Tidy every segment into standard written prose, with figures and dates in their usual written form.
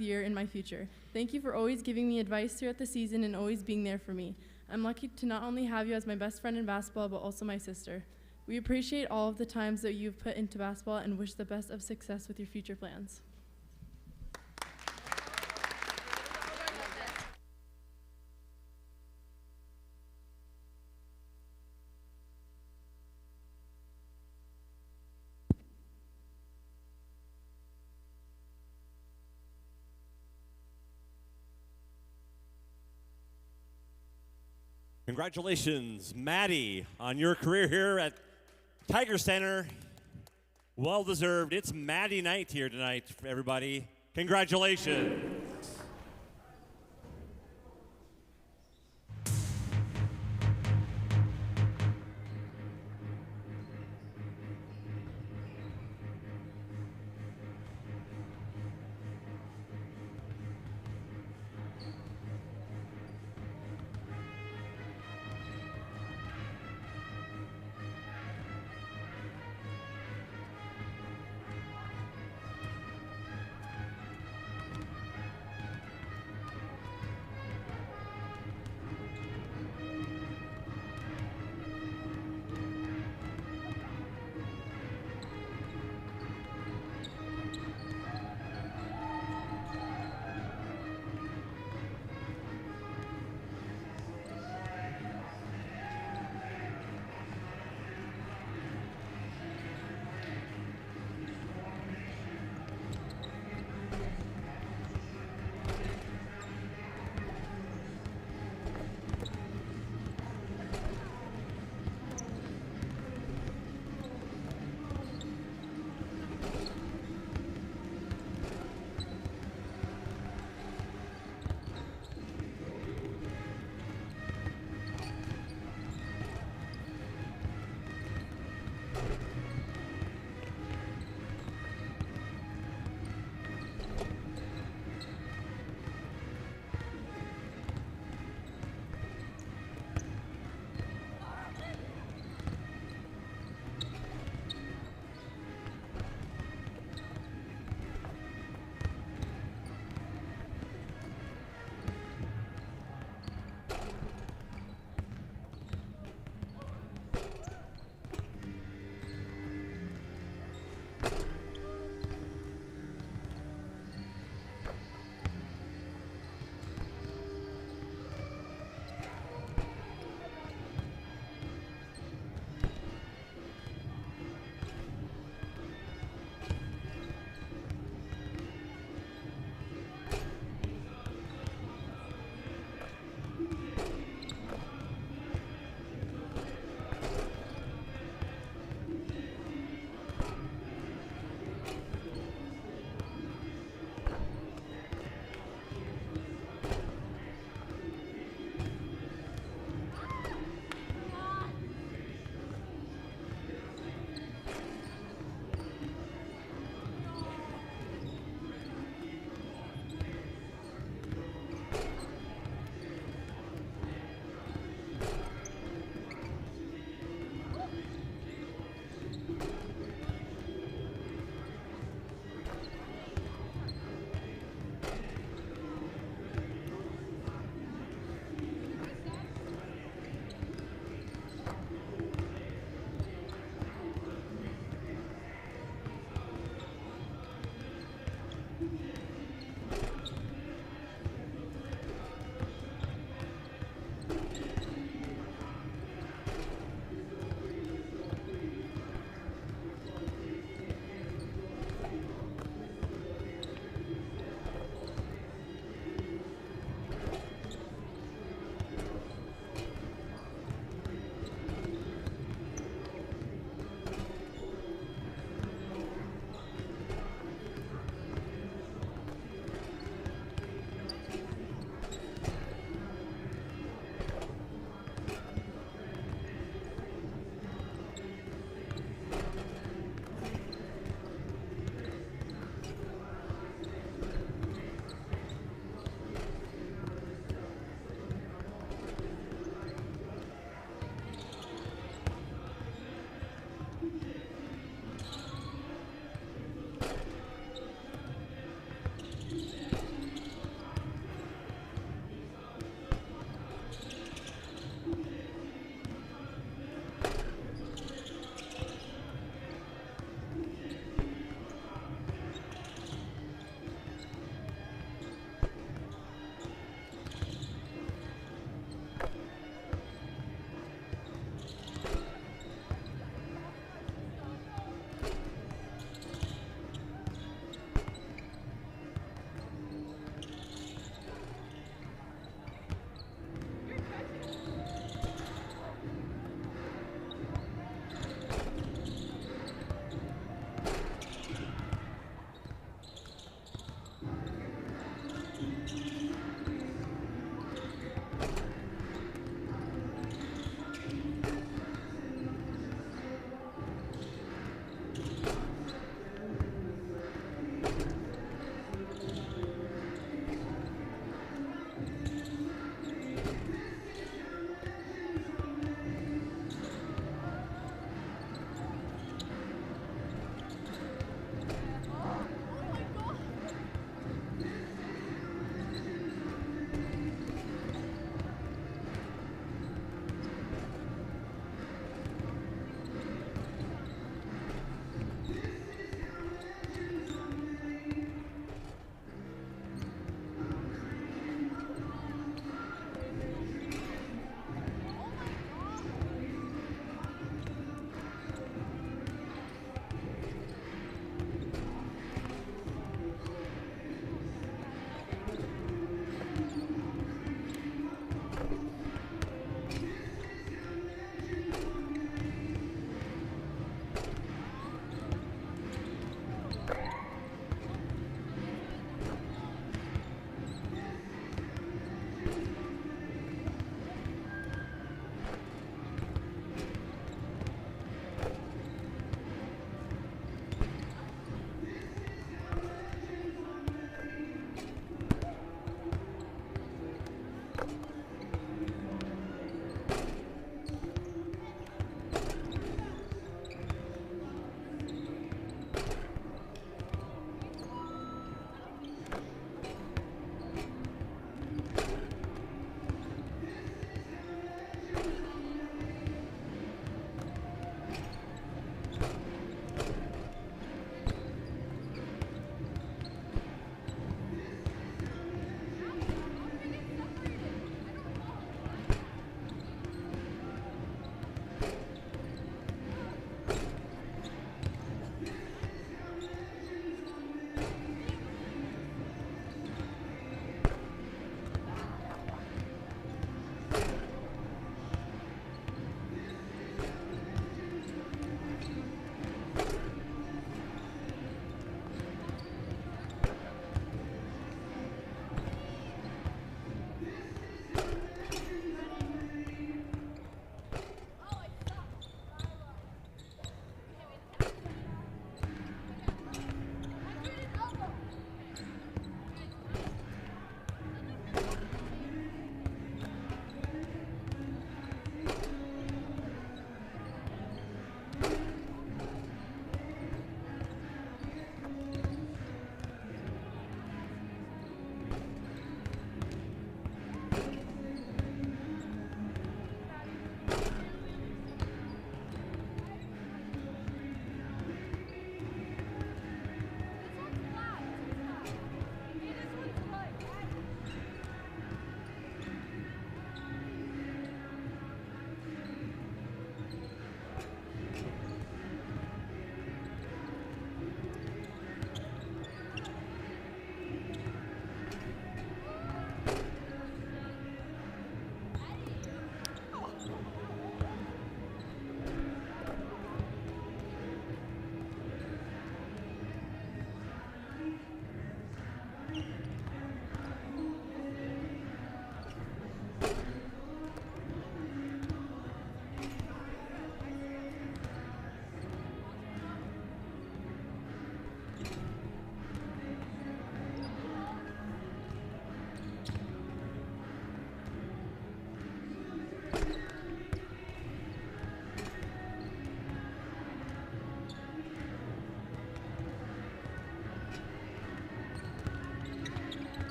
year in my future. Thank you for always giving me advice throughout the season and always being there for me. I'm lucky to not only have you as my best friend in basketball, but also my sister. We appreciate all of the times that you've put into basketball and wish the best of success with your future plans. Congratulations, Maddie, on your career here at Tiger Center. Well deserved. It's Maddie night here tonight, everybody. Congratulations.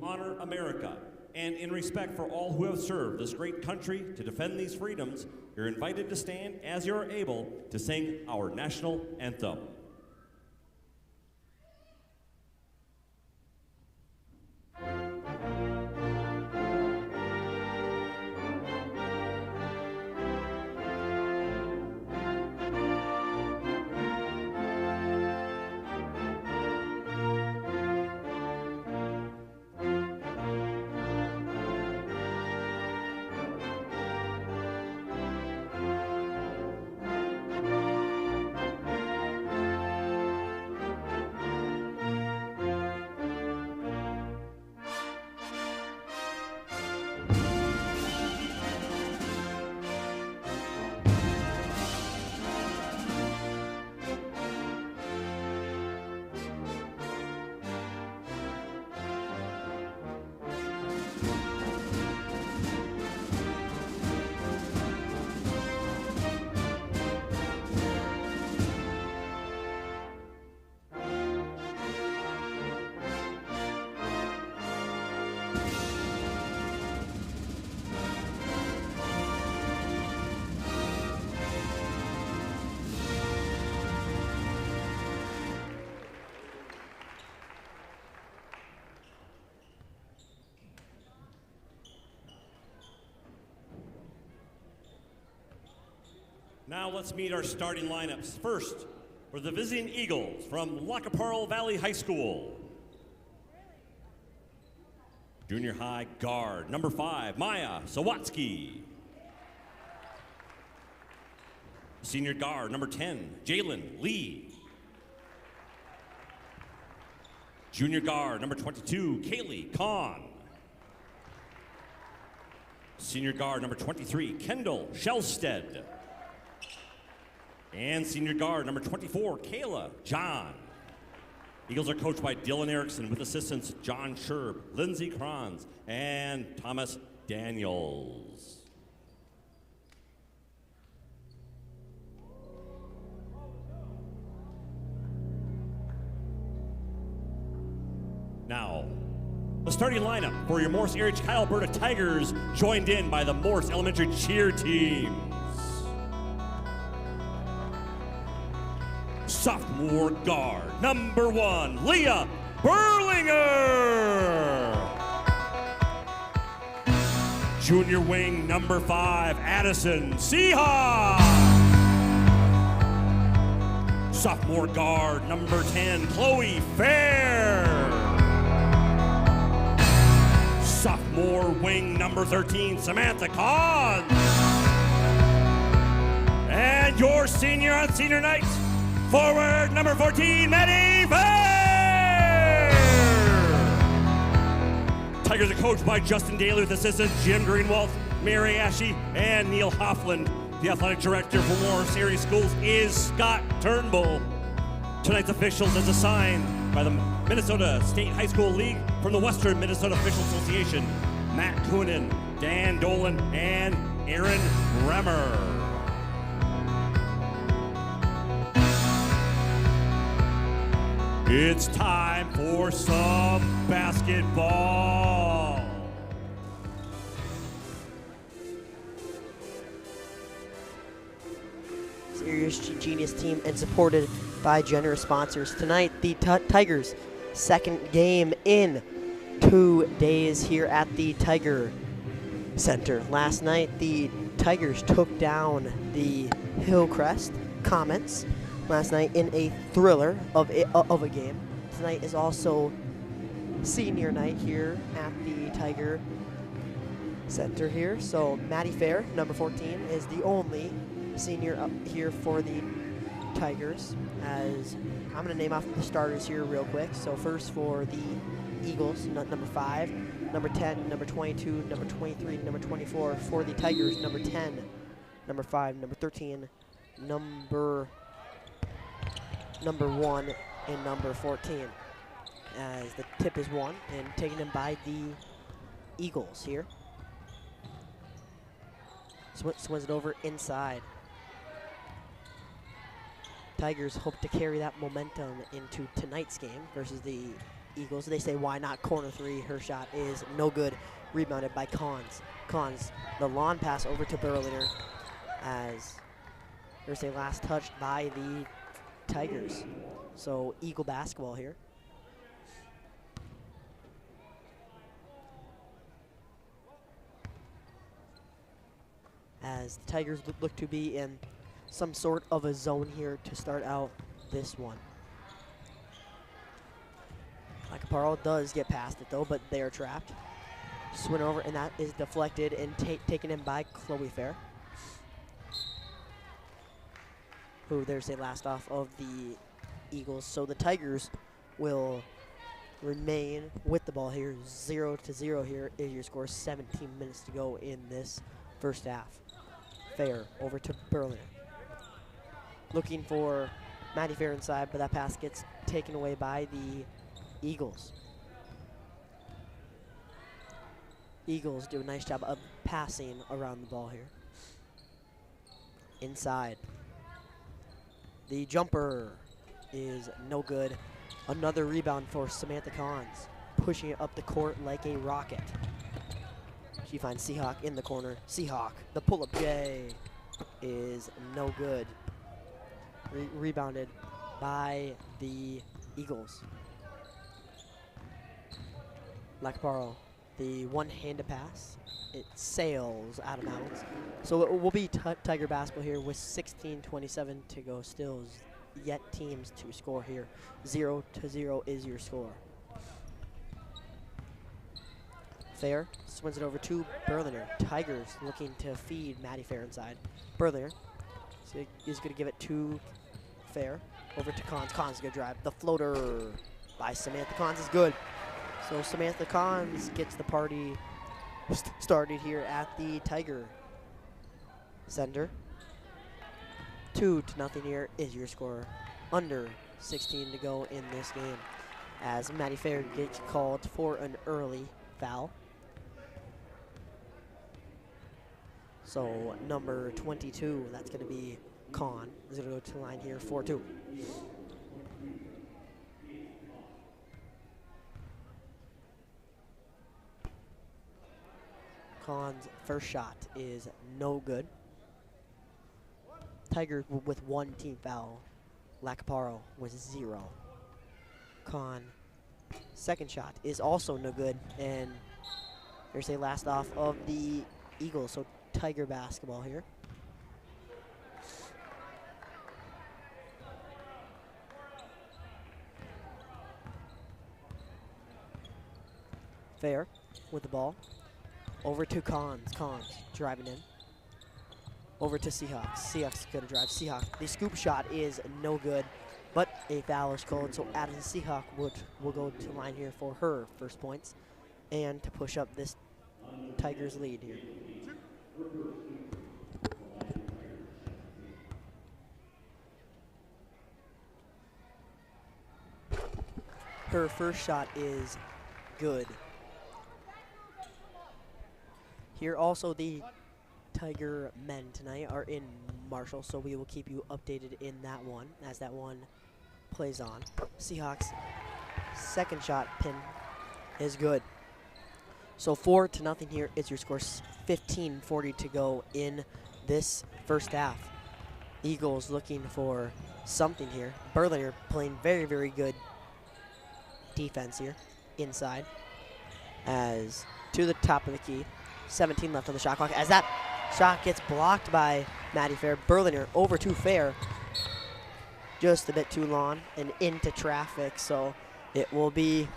Honor America, and in respect for all who have served this great country to defend these freedoms, you're invited to stand as you are able to sing our national anthem. Now let's meet our starting lineups. First, for the visiting Eagles from Parle Valley High School. Junior high guard, number 5, Maya Sawatsky. Senior guard, number 10, Jalen Lee. Junior guard, number 22, Kaylee Kahn. Senior guard, number 23, Kendall Shellstead. And senior guard, number 24, Kayla John. Eagles are coached by Dylan Erickson with assistants John Sherb, Lindsey Kranz, and Thomas Daniels. Now, the starting lineup for your Morse area Chicago Alberta Tigers, joined in by the Morse Elementary cheer teams. Sophomore guard, number 1, Leah Berlinger. Junior wing, number 5, Addison Seahawk. Sophomore guard, number 10, Chloe Fair. sophomore wing number 13, Samantha Kahn. And your senior on senior night, forward number 14, Maddie Fair. Tigers are coached by Justin Daly with assistants Jim Greenwald, Mary Ashe, and Neil Hoffland. The athletic director for War Series Schools is Scott Turnbull. Tonight's officials as assigned by the Minnesota State High School League from the Western Minnesota Official Association, Matt Coonan, Dan Dolan, and Aaron Remmer. It's time for some basketball. Serious Genius team and supported by generous sponsors. Tonight, the Tigers' second game in 2 days here at the Tiger Center. Last night, the Tigers took down the Hillcrest Comets last night in a thriller of a game. Tonight is also senior night here at the Tiger Center here. So Maddie Fair, number 14, is the only senior up here for the Tigers. As I'm going to name off the starters here real quick. So first for the Eagles, number 5, number 10, number 22, number 23, number 24. For the Tigers, number 10, number 5, number 13, number 1, and number 14. As the tip is won and taken in by the Eagles here. Swings it over inside. Tigers hope to carry that momentum into tonight's game versus the Eagles. They say, why not? Corner 3. Her shot is no good. Rebounded by Cons. Cons, the lawn pass over to Berliner as there's a last touch by the Tigers. So Eagle basketball here. As the Tigers look to be in some sort of a zone here to start out this one. Parle does get past it though, but they are trapped. Swing over, and that is deflected and taken in by Chloe Fair, who there's a last off of the Eagles. So the Tigers will remain with the ball here. 0-0 here is your score. 17 minutes to go in this first half. Fair over to Berlin. Looking for Maddie Fair inside, but that pass gets taken away by the Eagles. Eagles do a nice job of passing around the ball here. Inside. The jumper is no good. Another rebound for Samantha Cons, pushing it up the court like a rocket. She finds Seahawk in the corner. Seahawk, the pull-up J is no good. Rebounded by the Eagles. Parle, the one-handed pass. It sails out of bounds. So it will be Tiger basketball here with 16:27 to go. Still yet teams to score here. 0-0 is your score. Fair swings it over to Berliner. Tigers looking to feed Maddie Fair inside. Berliner is going to give it to Fair. Over to Cons. Cons is going to drive. The floater by Samantha Cons is good. So Samantha Cons gets the party started here at the Tiger Center. 2-0 here is your score. Under 16 to go in this game, as Maddie Fair gets called for an early foul. So number 22, that's going to be Con, is going to go to the line here, 4-2. Con's first shot is no good. Tigers with one team foul. Parle with 0. Con second shot is also no good, and there's a last off of the Eagles. So Tiger basketball here. Fair with the ball. Over to Cons. Cons driving in. Over to Seahawks. Seahawks going to drive. Seahawks. The scoop shot is no good, but a foul is called. So Addison Seahawk will go to line here for her first points and to push up this Tigers lead here. Her first shot is good. Here also the Tiger men tonight are in Marshall, so we will keep you updated in that one as that one plays on. Seahawks second shot pin is good. So 4-0 here is your score. 15:40 to go in this first half. Eagles looking for something here. Berliner playing very, very good defense here inside. As to the top of the key. 17 left on the shot clock. As that shot gets blocked by Maddie Fair. Berliner over to Fair. Just a bit too long and into traffic. So it will be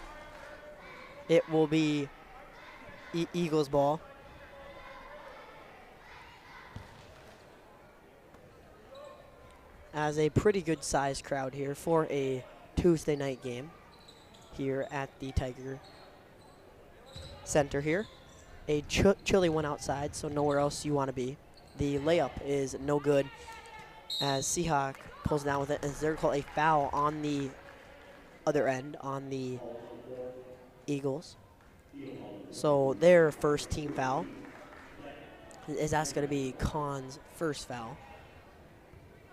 Eagles ball. As a pretty good sized crowd here for a Tuesday night game here at the Tiger Center here. A chilly one outside, so nowhere else you want to be. The layup is no good as Seahawk pulls down with it, and they're called a foul on the other end on the Eagles. So their first team foul is that's going to be Khan's first foul.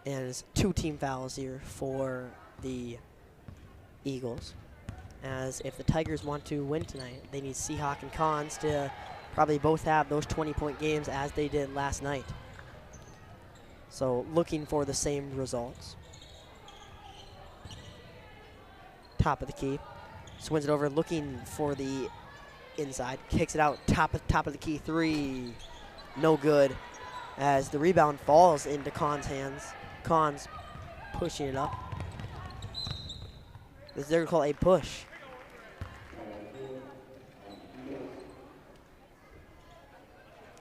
And it's 2 team fouls here for the Eagles. As if the Tigers want to win tonight, they need Seahawk and Khans to probably both have those 20-point games as they did last night. So looking for the same results. Top of the key. Swings it over, looking for the inside. Kicks it out, top of the key, 3. No good. As the rebound falls into Khan's hands. Khan's pushing it up. This is they're going to call a push.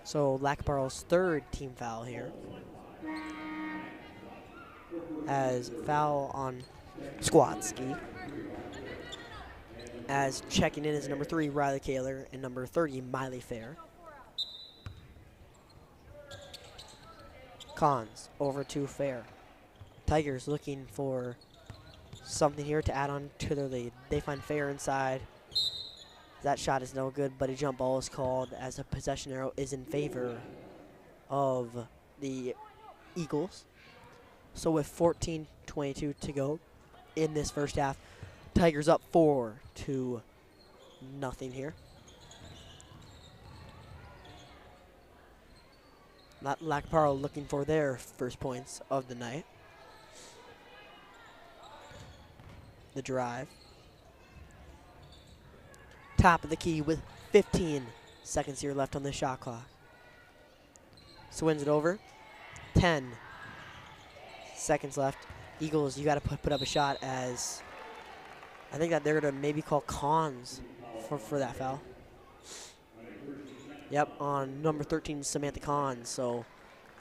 So Lackbarrel's third team foul here. As foul on Squatski. As checking in is number 3, Riley Kaler, and number 30, Miley Fair. Khans over to Fair. Tigers looking for something here to add on to their lead. They find Fair inside. That shot is no good, but a jump ball is called as a possession arrow is in favor of the Eagles. So with 14:22 to go in this first half, Tigers up 4-0 here. Parle looking for their first points of the night. The drive. Top of the key with 15 seconds here left on the shot clock. Swings it over. 10 seconds left. Eagles, you got to put up a shot as I think that they're going to maybe call Khans for that foul. Yep, on number 13, Samantha Khans. So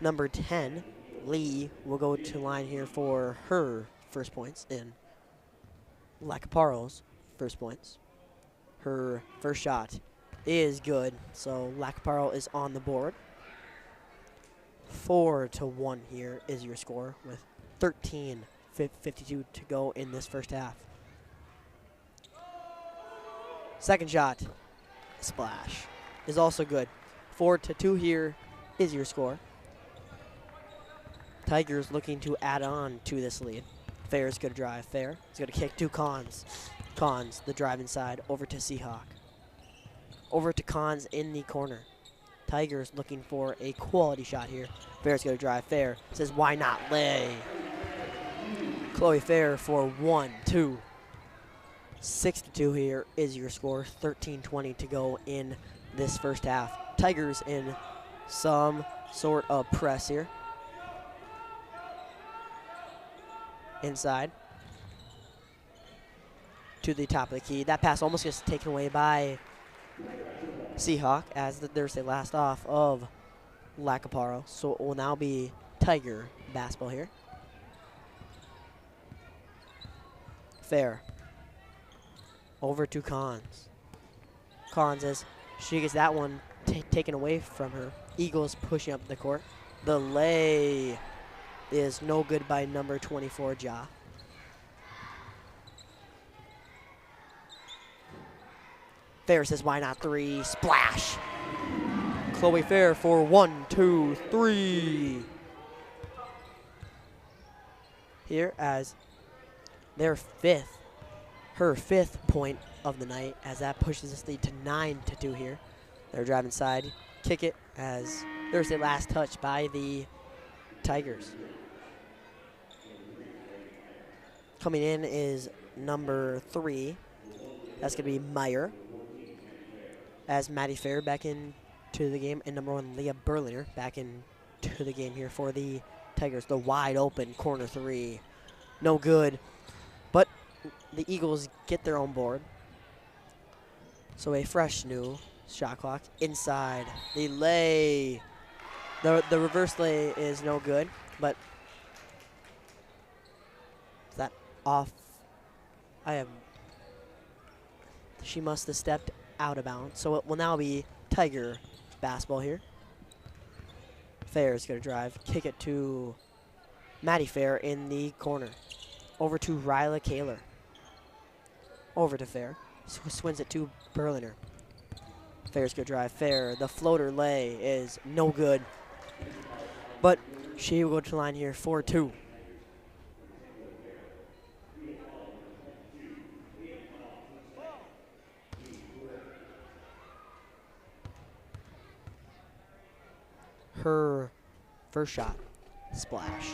number 10, Lee, will go to line here for her first points in Lacaparro's first points. Her first shot is good, so Lacaparro is on the board. 4-1 here is your score with 13:52 to go in this first half. Second shot, splash, is also good. 4-2 here is your score. Tigers looking to add on to this lead. Fair's going to drive. Fair is going to kick to Khans. Khans, the drive inside, over to Seahawk. Over to Khans in the corner. Tigers looking for a quality shot here. Fair's going to drive. Fair says, why not lay? Chloe Fair for 1-2. 6-2 here is your score. 13:20 to go in this first half. Tigers in some sort of press here. Inside. To the top of the key. That pass almost gets taken away by Seahawk as there's a last off of Parle. So it will now be Tiger basketball here. Fair. Over to Cons. Cons as she gets that one taken away from her. Eagles pushing up the court. The lay is no good by number 24, Ja. Fair says, why not three? Splash. Chloe Fair for 1, 2, 3. Here as her fifth point of the night, as that pushes this lead to 9-2 here. They're driving side, kick it as there's a last touch by the Tigers. Coming in is number 3. That's going to be Meyer. As Maddie Fair back into the game, and number 1, Leah Berliner, back into the game here for the Tigers. The wide open corner 3. No good. But the Eagles get their own board. So a fresh new shot clock inside. The lay. The reverse lay is no good, but is that off? She must have stepped out of bounds. So it will now be Tiger basketball here. Fair is going to drive. Kick it to Maddie Fair in the corner. Over to Ryla Kaler. Over to Fair. Swings it to Berliner. Fair's going to drive. Fair. The floater lay is no good. But she will go to the line here for 2. Her first shot, splash,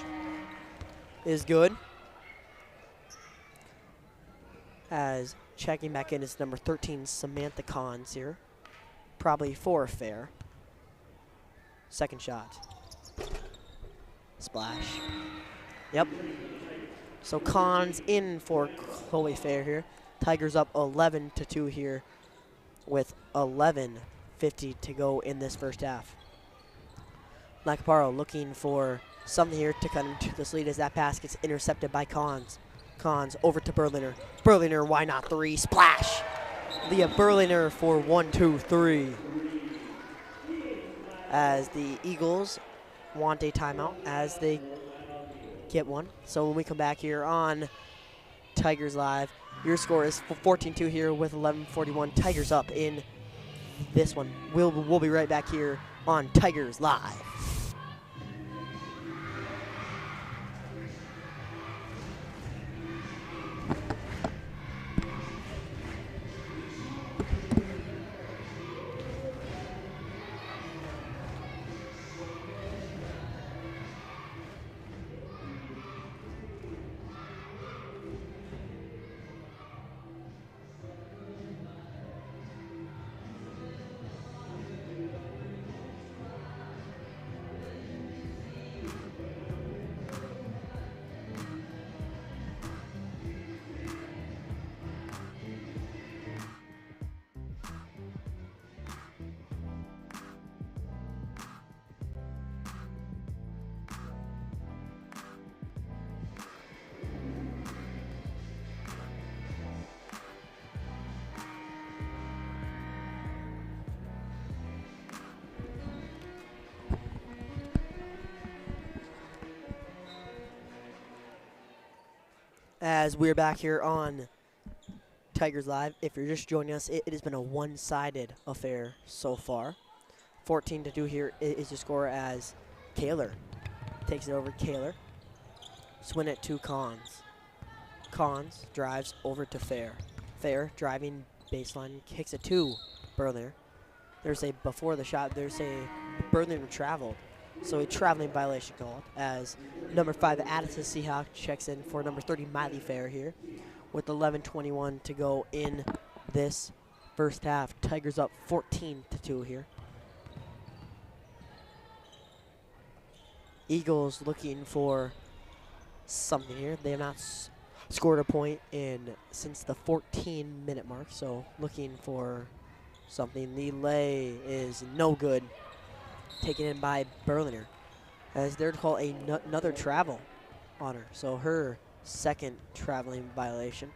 is good. As checking back in is number 13, Samantha Cons here. Probably for Fair. Second shot. Splash. Yep. So Cons in for Chloe Fair here. Tigers up 11-2 here with 11:50 to go in this first half. Lacaparo looking for something here to cut into this lead as that pass gets intercepted by Cons. Cons over to Berliner. Berliner, why not three? Splash! Leah Berliner for 1, 2, 3. As the Eagles want a timeout as they get one. So when we come back here on Tigers Live, your score is 14-2 here with 11:41. Tigers up in this one. We'll be right back here on Tigers Live. As we're back here on Tigers Live, if you're just joining us, it has been a one-sided affair so far. 14-2 here is the score as Kaler takes it over. Kaler, swing it to Cons. Cons drives over to Fair. Fair driving baseline, kicks it to Berliner. There's a before the shot. There's a Berliner traveled. So a traveling violation called as number 5, Addison Seahawk checks in for number 30, Miley Fair here with 11:21 to go in this first half. Tigers up 14-2 here. Eagles looking for something here. They have not scored a point since the 14-minute mark, so looking for something. The lay is no good. Taken in by Berliner, as they're to call another travel on her. So her second traveling violation.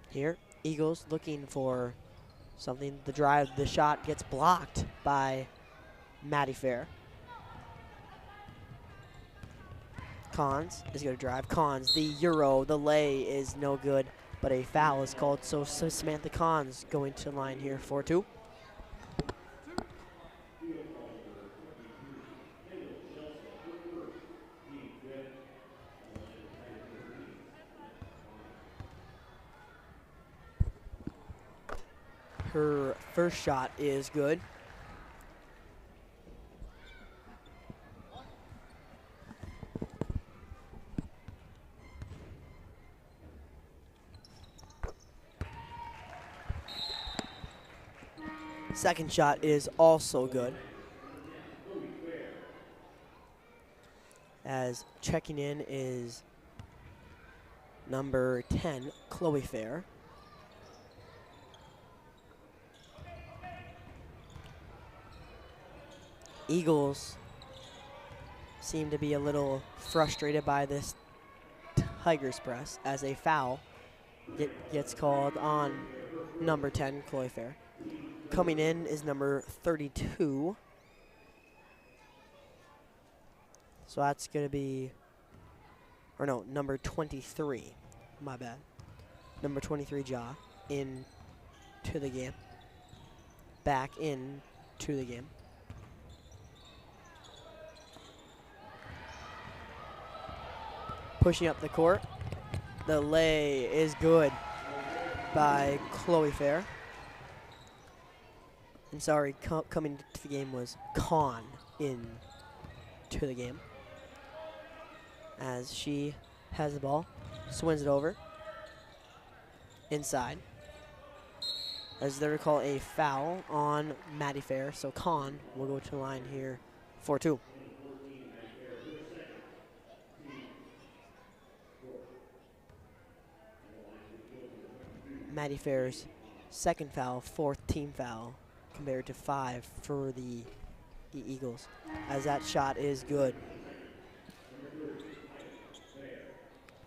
Here, Eagles looking for something. The shot gets blocked by Maddie Fair. Cons is going to drive. Cons, the Euro, the lay is no good, but a foul is called. So Samantha Cons going to the line here for 2. Her first shot is good. Second shot is also good. As checking in is number 10, Chloe Fair. Eagles seem to be a little frustrated by this Tigers press, as a foul gets called on number 10, Chloe Fair. Coming in is number 32. So that's going to be, or no, number 23. My bad. Number 23, Ja, in to the game. Back in to the game. Pushing up the court. The lay is good by Chloe Fair. And sorry, coming to the game was Con in to the game. As she has the ball, swings it over. Inside. As they're to call a foul on Maddie Fair, so Con will go to the line here for 2. Maddie Fair's second foul, 4th team foul, compared to 5 for the Eagles, as that shot is good.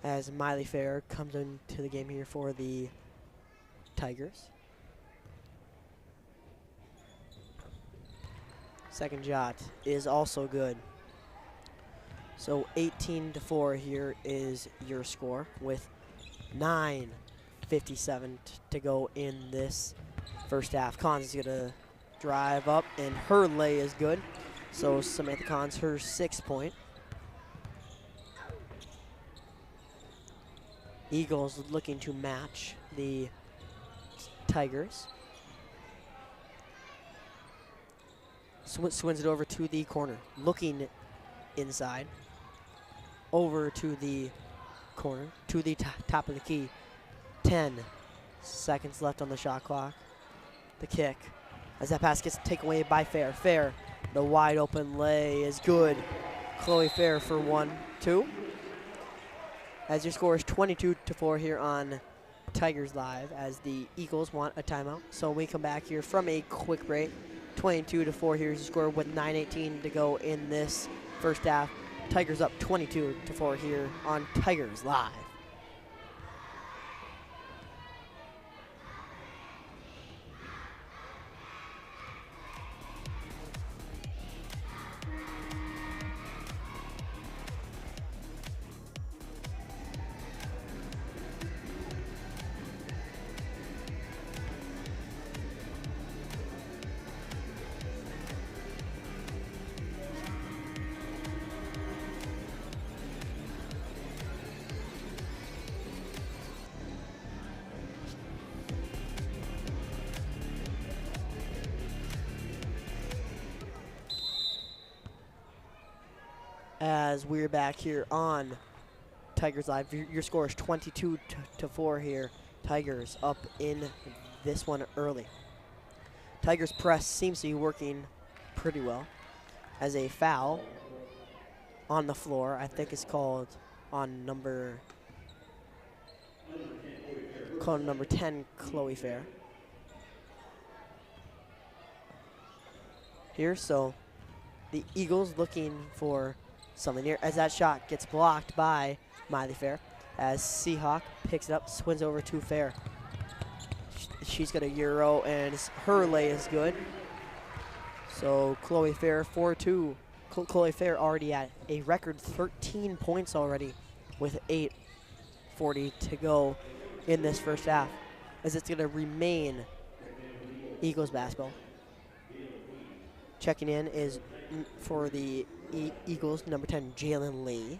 As Miley Fair comes into the game here for the Tigers. Second shot is also good. So 18-4 here is your score, with 9:57 to go in this first half. Cons is going to drive up, and her lay is good. So Samantha Cons, her 6th point. Eagles looking to match the Tigers. Swings it over to the corner, looking inside. Over to the corner, to the top of the key. 10 seconds left on the shot clock. The kick, as that pass gets taken away by Fair. Fair, the wide open lay is good. Chloe Fair for 1-2. As your score is 22-4 here on Tigers Live, as the Eagles want a timeout. So we come back here from a quick break. 22-4 here is your score, with 9:18 to go in this first half. Tigers up 22-4 here on Tigers Live. As we're back here on Tigers Live, your score is 22-4 here. Tigers up in this one early. Tigers press seems to be working pretty well, as a foul on the floor. I think it's called on number 10, Chloe Fair. Here, so the Eagles looking for something here as that shot gets blocked by Miley Fair as Seahawk picks it up, swings over to Fair. She's got a Euro and her lay is good. So Chloe Fair 4-2. Chloe Fair already at a record 13 points already with 8:40 to go in this first half, as it's going to remain Eagles basketball. Checking in is for the Eagles, number 10, Jalen Lee.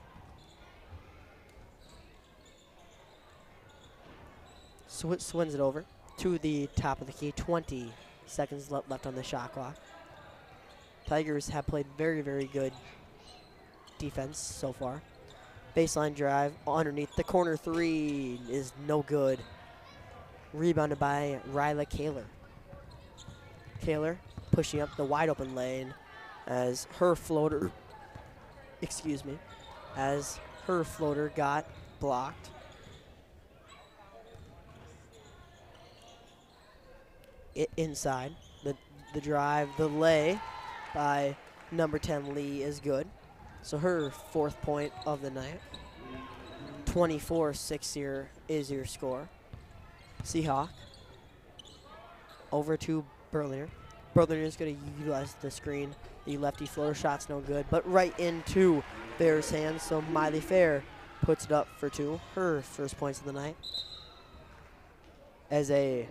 Swings it over to the top of the key. 20 seconds left on the shot clock. Tigers have played very, very good defense so far. Baseline drive underneath the corner three is no good. Rebounded by Ryla Kaler. Kaler pushing up the wide open lane as her floater, got blocked. Inside, the drive, the lay by number 10 Lee is good. So her 4th point of the night. 24-6 here is your score. Seahawk over to Berliner. Berliner is going to utilize the screen. The lefty floater shot's no good, but right into Fair's hands. So Miley Fair puts it up for 2, her first points of the night. As a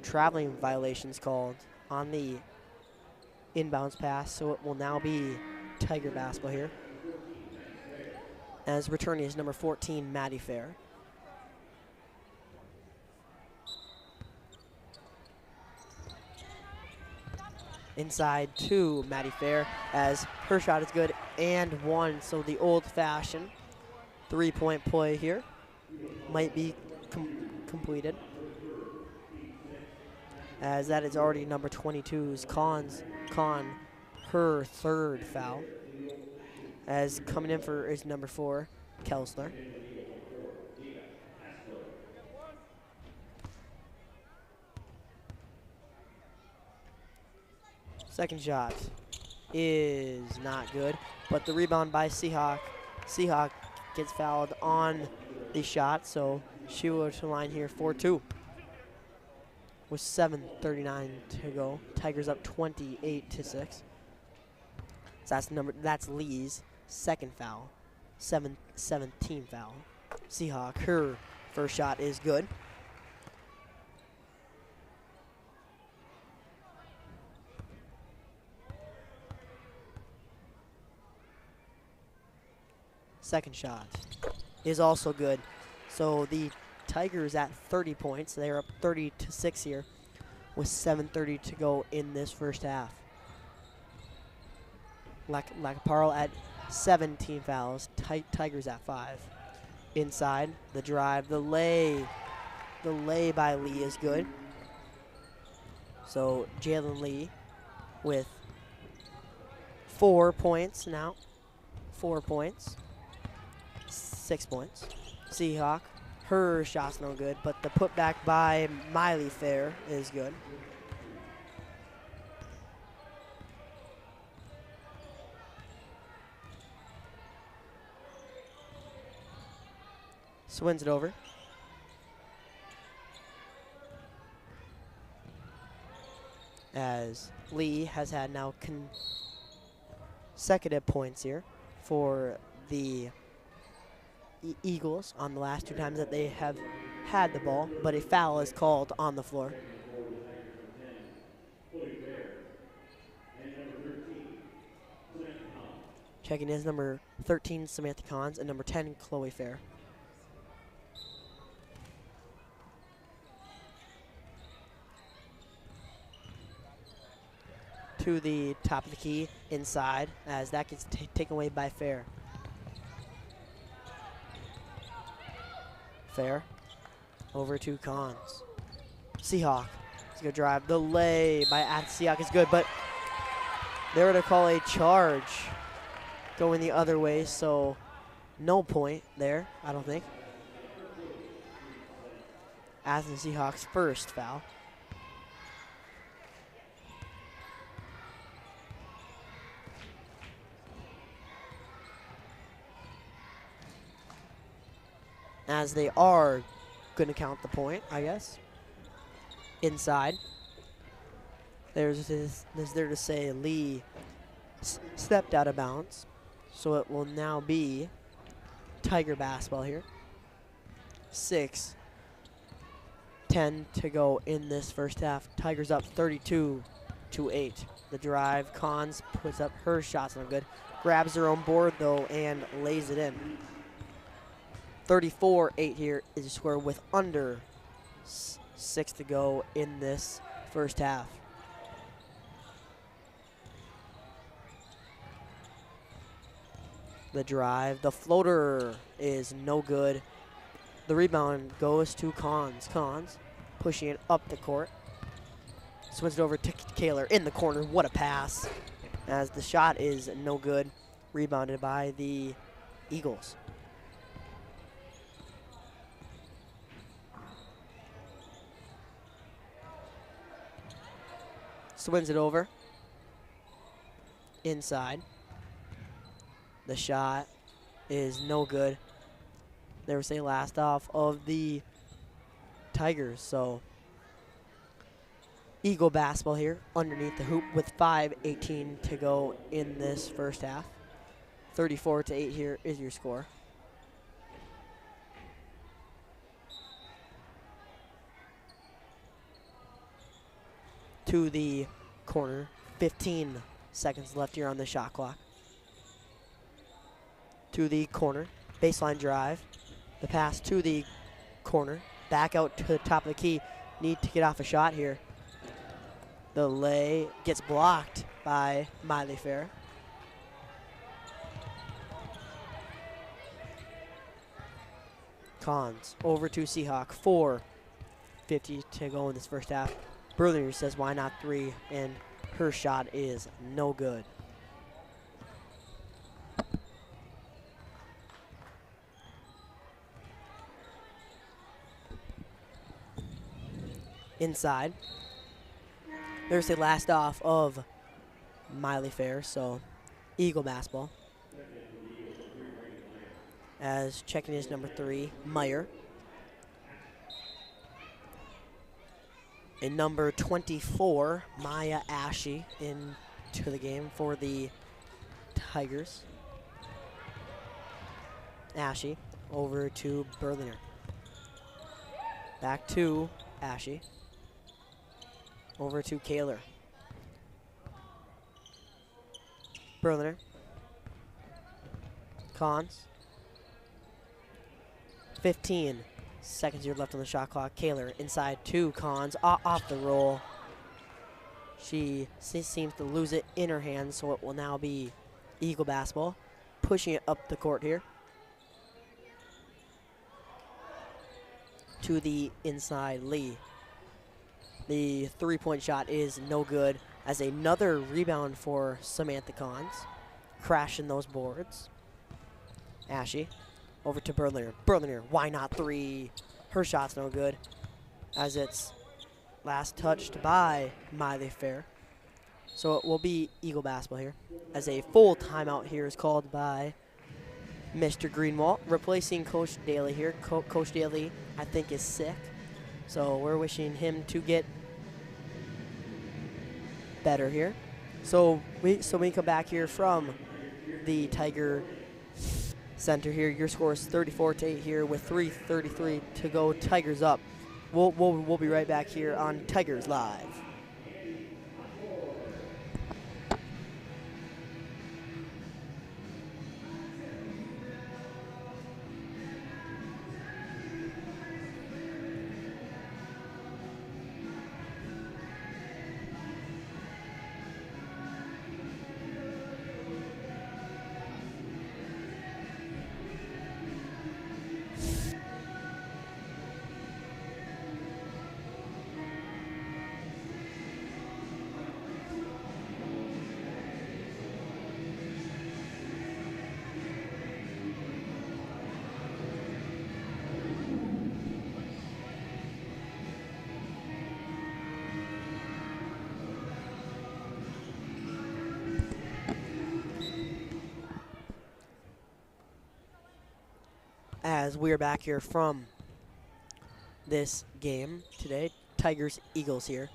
traveling violation's called on the inbounds pass, so it will now be Tiger basketball here. As returning is number 14, Maddie Fair. Inside to Maddie Fair as her shot is good and one. So the old-fashioned 3-point play here might be completed, as that is already number 22's Con, her 3rd foul. As coming in for is number 4, Kelsler. Second shot is not good, but the rebound by Seahawk. Seahawk gets fouled on the shot, so she will to line here 4-2. With 7:39 to go. Tigers up 28-6. So that's Lee's 2nd foul. 17 foul. Seahawk, her first shot is good. Second shot is also good. So the Tigers at 30 points. They're up 30-6 here with 7:30 to go in this first half. Parle at 17 fouls. Tigers at 5. Inside, the drive, the lay by Lee is good. So Jalen Lee with 4 points now. 4 points. 6 points. Seahawk, her shot's no good, but the putback by Miley Fair is good. Swings it over. As Lee has had now consecutive points here for the Eagles on the last 2 times that they have had the ball, but a foul is called on the floor. Checking is number 13, Samantha Cons, and number 10, Chloe Fair. To the top of the key, inside, as that gets taken away by Fair. Fair over to Cons. Seahawk is going to drive. The lay by Seahawk is good, but They were to call a charge going the other way, so no point there, I don't think. Athens Seahawks first foul. As they are going to count the point, I guess. Inside. There's there to say Lee stepped out of bounds. So it will now be Tiger basketball here. 6:10 to go in this first half. Tigers up 32-8. The drive, Cons puts up her shots, not good. Grabs her own board though and lays it in. 34-8 here is the score with under 6 to go in this first half. The drive, the floater is no good. The rebound goes to Cons. Cons pushing it up the court. Swings it over to Kaler in the corner. What a pass. As the shot is no good. Rebounded by the Eagles. Swings it over. Inside. The shot is no good. They were saying last off of the Tigers, so Eagle basketball here underneath the hoop with 5:18 to go in this first half. 34-8 here is your score. To the corner, 15 seconds left here on the shot clock. To the corner, baseline drive. The pass to the corner, back out to the top of the key. Need to get off a shot here. The lay gets blocked by Miley Fair. Cons over to Seahawk. 4:50 to go in this first half. Berlinger says why not 3, and her shot is no good. Inside. There's the last off of Miley Fair, so Eagle basketball. As checking is number 3, Meyer. And number 24, Maya Ashe into the game for the Tigers. Ashe over to Berliner. Back to Ashe. Over to Kaler. Berliner. Cons. 15 seconds here left on the shot clock. Kaler inside to Cons. Off the roll. She seems to lose it in her hands, so it will now be Eagle basketball. Pushing it up the court here. To the inside Lee. The three-point shot is no good as another rebound for Samantha Cons. Crashing those boards. Ashe over to Berliner. Berliner, why not 3? Her shot's no good as it's last touched by Miley Fair. So it will be Eagle basketball here as a full timeout here is called by Mr. Greenwald, replacing Coach Daly here. Coach Daly, I think, is sick. So we're wishing him to get better here. So we come back here from the Tiger Center here. Your score is 34-8 here with 3:33 to go. Tigers up. We'll be right back here on Tigers Live. as we are back here from this game today. Tigers, Eagles here.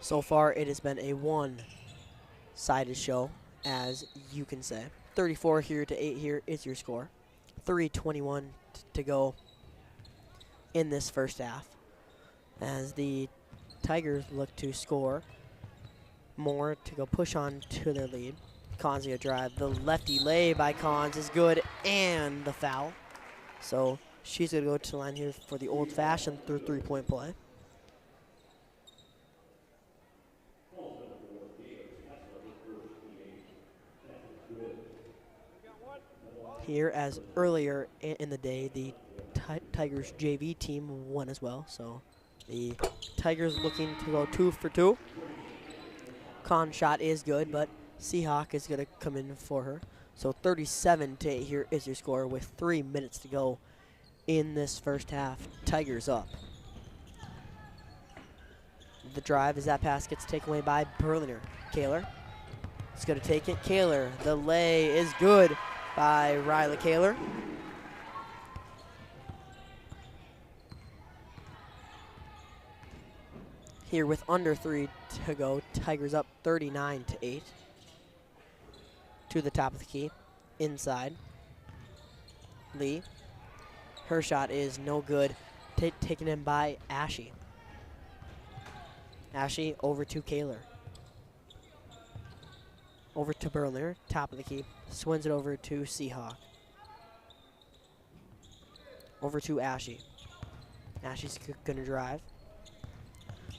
So far, it has been a one-sided show, as you can say. 34 here to 8 here is your score. 3:21 to go in this first half, as the Tigers look to score more to go push on to their lead. Cons gonna drive. The lefty lay by Cons is good, and the foul. So she's gonna go to the line here for the old-fashioned three-point play. Here, as earlier in the day, the Tigers JV team won as well. So the Tigers looking to go 2 for 2. Con shot is good, but Seahawk is going to come in for her. So 37 to 8 here is your score with 3 minutes to go in this first half. Tigers up. The drive as that pass gets taken away by Berliner. Kaler is going to take it. Kaler, the lay is good by Riley Kaler. Here with under 3 to go, Tigers up 39 to 8. To the top of the key, inside. Lee, her shot is no good, taken in by Ashy. Ashy over to Kaler. Over to Berliner, top of the key, swings it over to Seahawk. Over to Ashy. Ashy's gonna drive.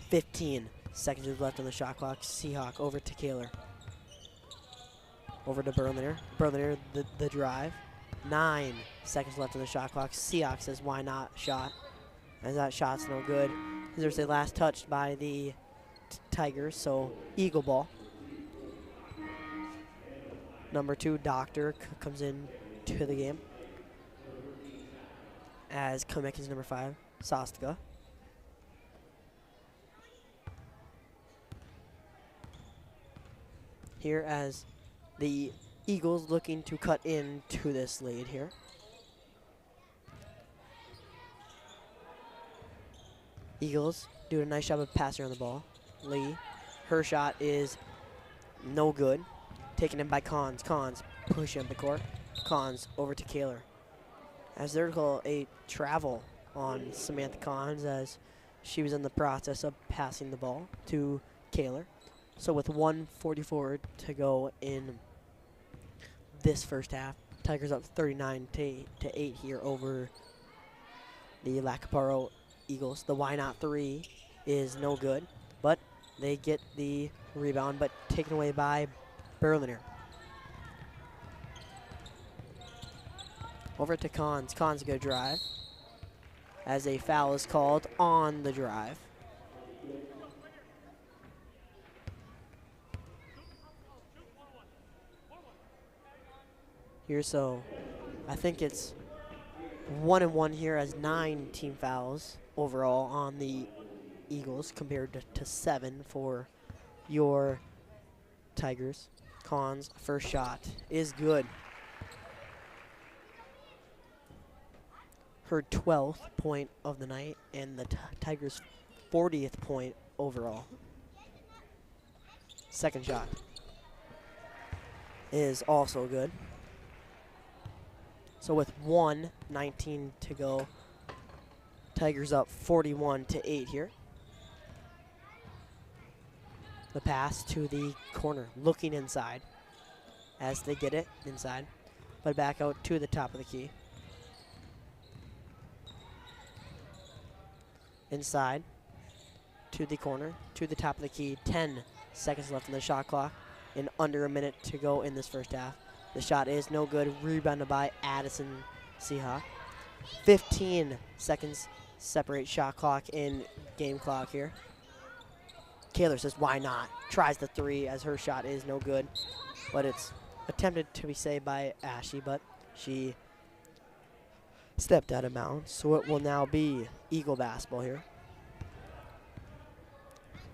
15 seconds left on the shot clock. Seahawk over to Kaler. Over to Berliner. Berliner, the drive. 9 seconds left on the shot clock. Seahawk says, why not shot? As that shot's no good. There's a last touch by the Tigers, so Eagle ball. Number 2, Doctor, comes in to the game. As Komek is number 5, Sostka. Here as the Eagles looking to cut into this lead here. Eagles do a nice job of passing on the ball. Lee, her shot is no good. Taken in by Cons. Cons pushing up the court. Cons over to Kaler. As they're call a travel on Samantha Cons, as she was in the process of passing the ball to Kaler. So with 1:44 to go in this first half, Tigers up 39 to 8 here over the Lacaparo Eagles. The why not 3 is no good, but they get the rebound, but taken away by Berliner. Over to Cons. Cons go drive as a foul is called on the drive. Here, so I think it's 1-1 here, as 9 team fouls overall on the Eagles compared to 7 for your Tigers. Cons first shot is good. Her 12th point of the night and the Tigers' 40th point overall. Second shot is also good. So with 1:19 to go, Tigers up 41 to 8 here. The pass to the corner, looking inside as they get it inside, but back out to the top of the key. Inside to the corner, to the top of the key. 10 seconds left on the shot clock and under a minute to go in this first half. The shot is no good, rebounded by Addison Seahawk. 15 seconds separate shot clock and game clock here. Kaler says, why not? Tries the 3 as her shot is no good, but it's attempted to be saved by Ashley, but she stepped out of bounds. So it will now be Eagle basketball here.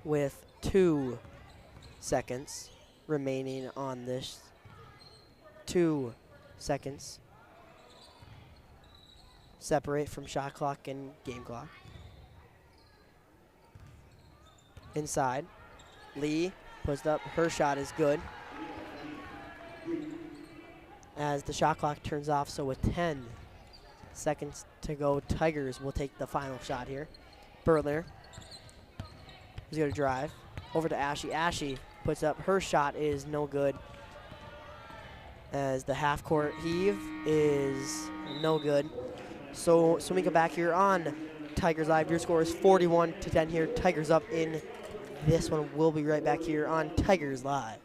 With 2 seconds remaining on this. 2 seconds. separate from shot clock and game clock. Inside. Lee puts up. Her shot is good. As the shot clock turns off, so with 10 seconds to go, Tigers will take the final shot here. Bertler is going to drive over to Ashley. Ashley puts up. Her shot is no good. As the half-court heave is no good. So we get back here on Tigers Live. Your score is 41-10 here. Tigers up in this one. We'll be right back here on Tigers Live.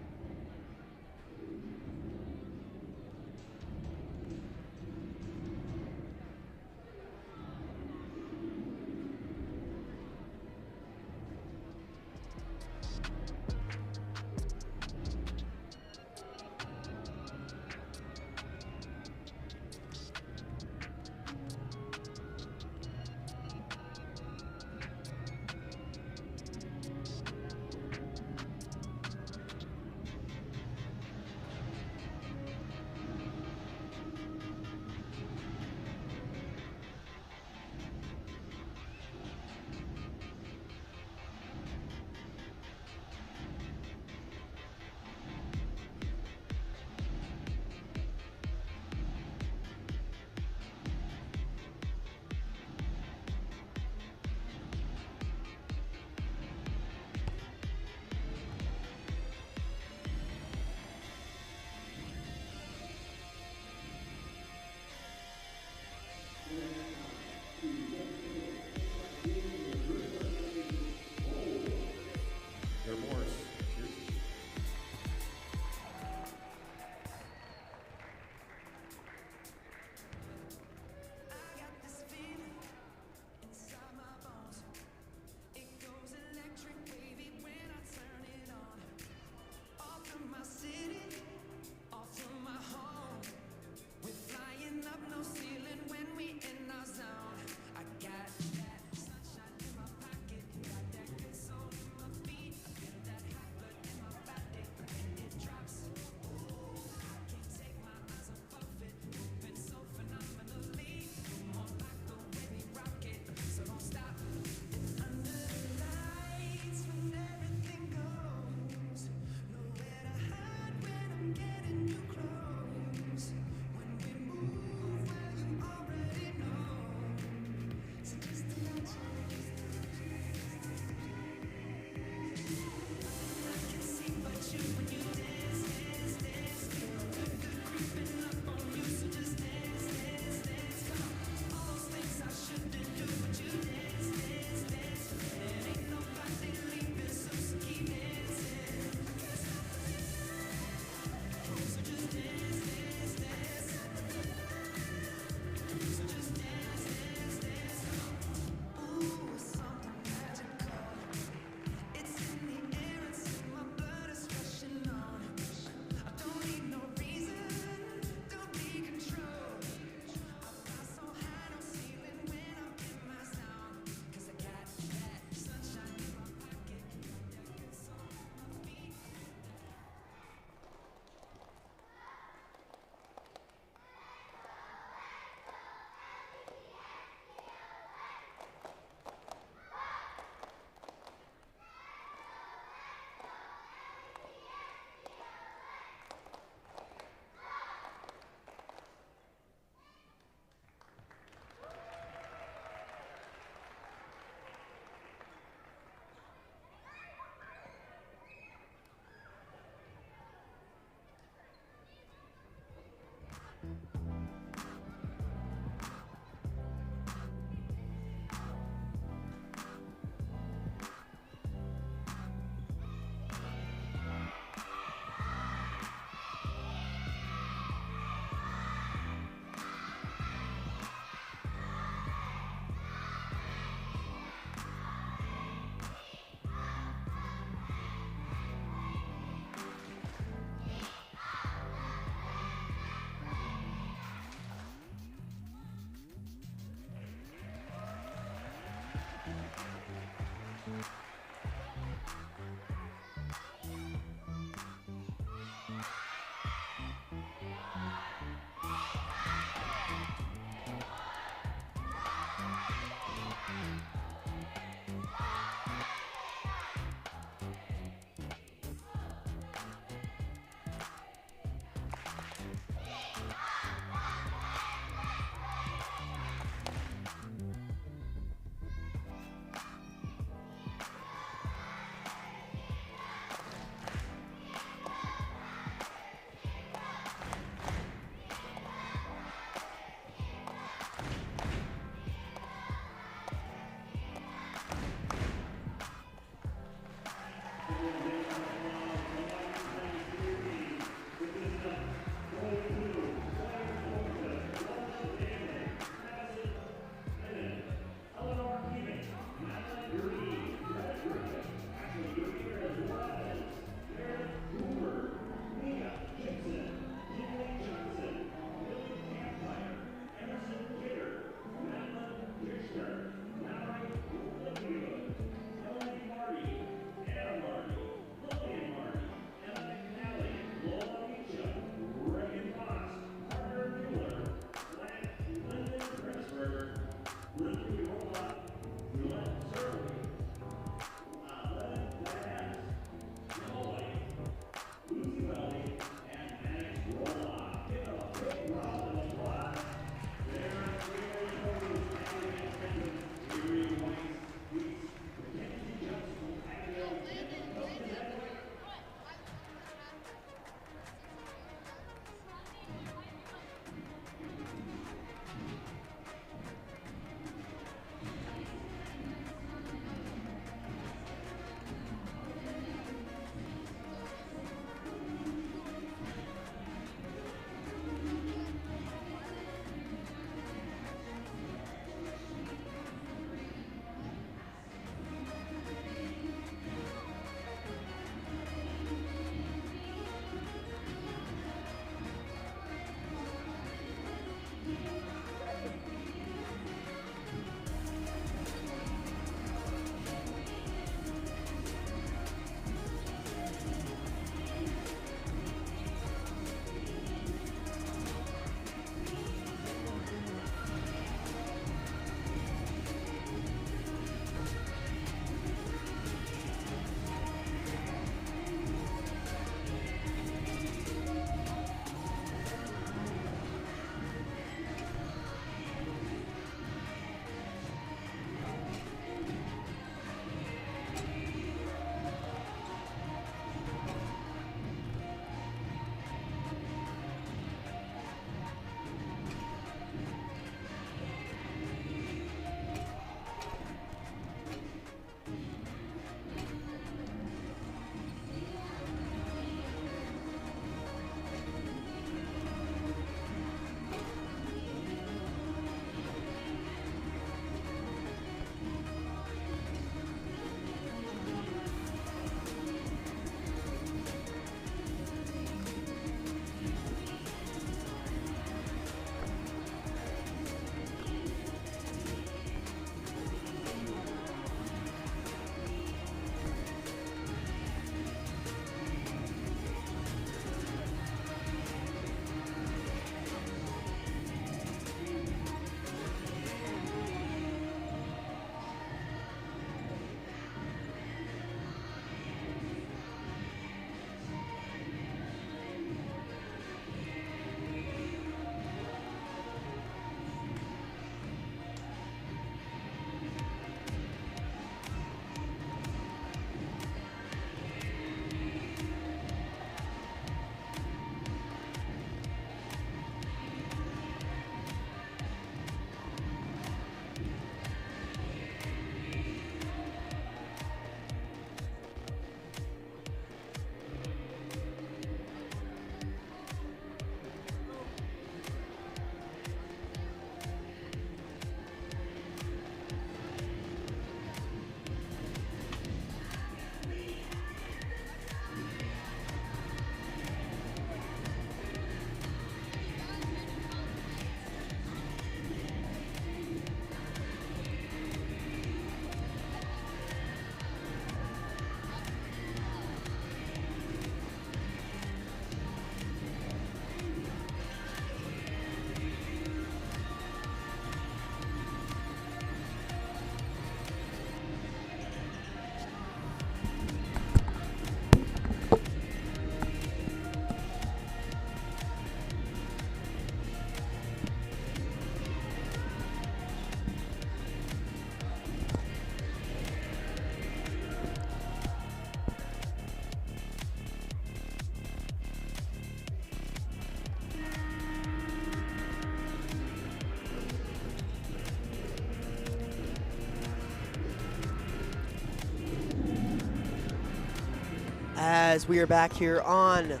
As we are back here on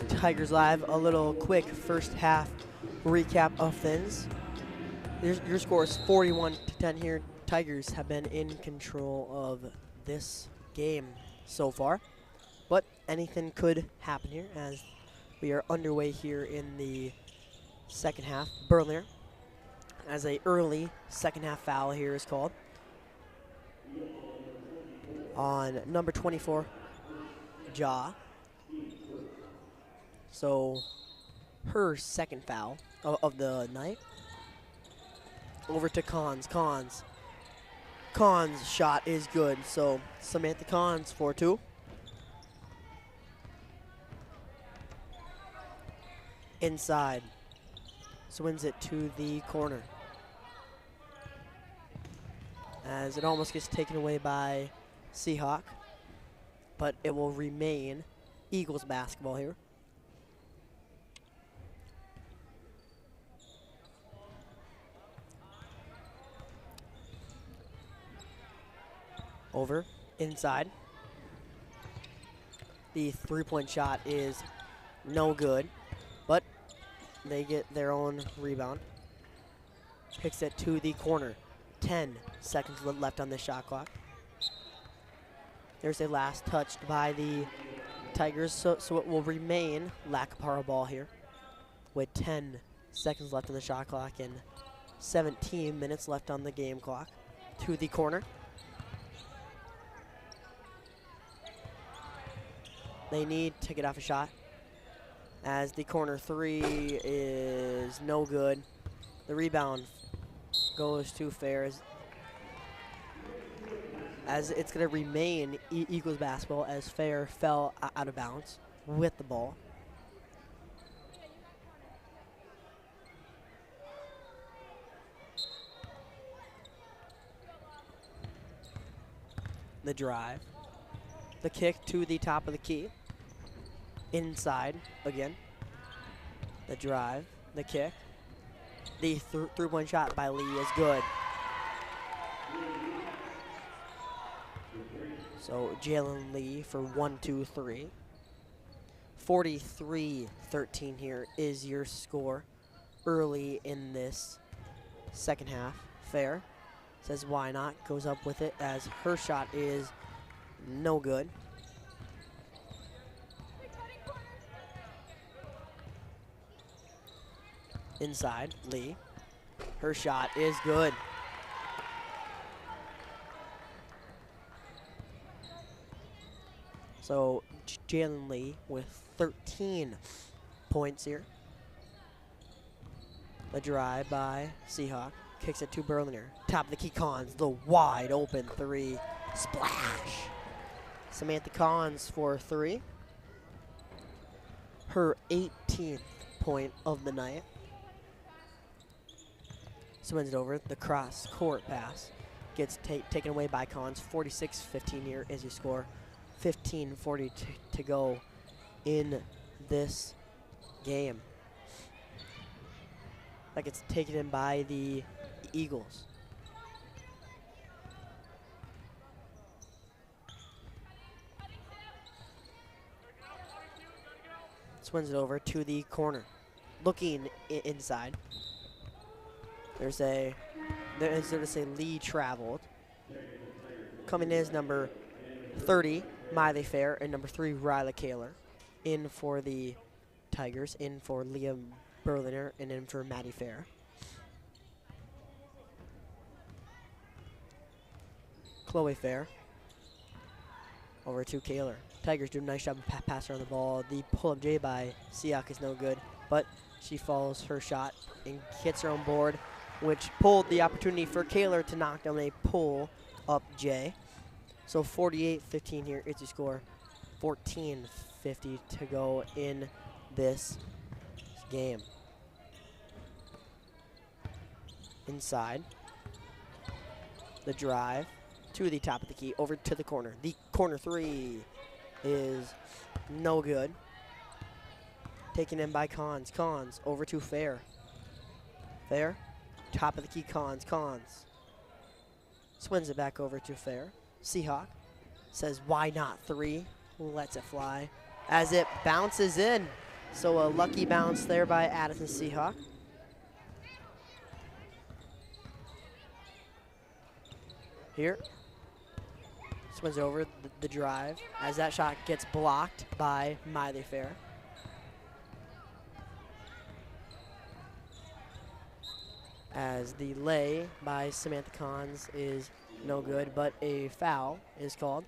Tigers Live, a little quick first half recap of things. Your score is 41-10 here. Tigers have been in control of this game so far, but anything could happen here as we are underway here in the second half. Berliner, as a early second half foul here is called on number 24, Jaw. So her second foul of the night. Over to Cons. Cons' shot is good, so Samantha Cons for 2. Inside. Swings it to the corner. As it almost gets taken away by Seahawk, but it will remain Eagles basketball here. Over, inside. The three-point shot is no good, but they get their own rebound. Kicks it to the corner. 10 seconds left on the shot clock. There's a last touched by the Tigers, so it will remain Parle ball here with 10 seconds left on the shot clock and 17 minutes left on the game clock. To the corner. They need to get off a shot as the corner 3 is no good. The rebound goes to Fair as it's going to remain Eagles basketball as Fair fell out of bounds with the ball. The drive. The kick to the top of the key. Inside again. The drive. The kick. The three-point shot by Lee is good. So Jalen Lee for 1, 2, 3. 43-13 here is your score early in this second half. Fair says why not, goes up with it as her shot is no good. Inside, Lee. Her shot is good. So Jalen Lee with 13 points here. The drive by Seahawk. Kicks it to Berliner. Top of the key, Cons. The wide open 3. Splash. Samantha Cons for 3. Her 18th point of the night. Swings it over. The cross court pass gets taken away by Cons. 46-15 here is your score. 15:40 to go in this game. That gets taken in by the Eagles. Swings it over to the corner. Looking inside. There's a Lee traveled. Coming in is number 30, Miley Fair, and number 3, Ryla Kaler. In for the Tigers, in for Liam Berliner, and in for Maddie Fair. Chloe Fair. Over to Kaler. Tigers do a nice job of passing around the ball. The pull-up J by Siak is no good, but she follows her shot and hits her own board, which pulled the opportunity for Kaler to knock down a pull-up J. So 48-15 here is the score. 14:50 to go in this game. Inside. The drive to the top of the key, over to the corner. The corner 3 is no good. Taken in by Cons. Cons over to Fair. Fair. Top of the key, Cons. Cons. Swings it back over to Fair. Seahawk says, why not 3? lets it fly as it bounces in. So a lucky bounce there by Addison Seahawk. Here, swings over the drive as that shot gets blocked by Miley Fair. As the lay by Samantha Cons is no good, but a foul is called.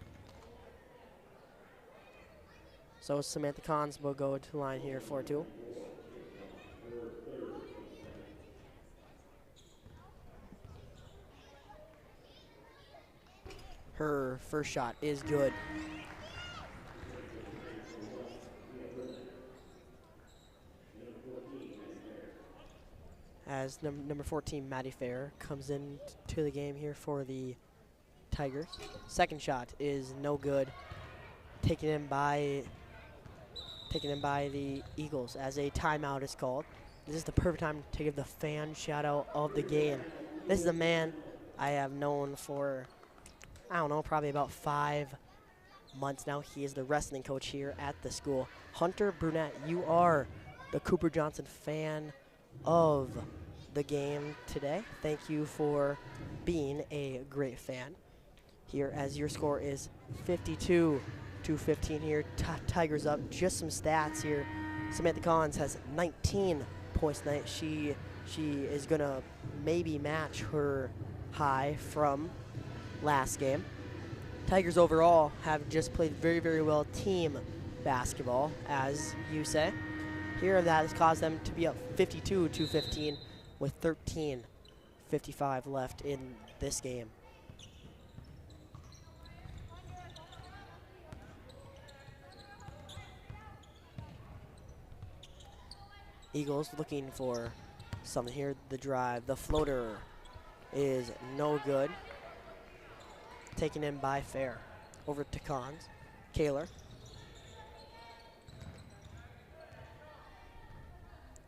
So Samantha Cons will go to the line here for 2. Her first shot is good. As number 14, Maddie Fair, comes in to the game here for the Tigers. Second shot is no good. Taken in by the Eagles as a timeout is called. This is the perfect time to give the fan shout out of the game. This is a man I have known for, I don't know, probably about 5 months now. He is the wrestling coach here at the school. Hunter Brunette, you are the Cooper Johnson fan of the game today. Thank you for being a great fan here, as your score is 52-15 here. Tigers up. Just some stats here. Samantha Collins has 19 points tonight. She is gonna maybe match her high from last game. Tigers overall have just played very, very well team basketball, as you say. Here, that has caused them to be up 52-15 with 13:55 left in this game. Eagles looking for something here. The drive, the floater is no good. Taken in by Fair. Over to Cons. Kaler.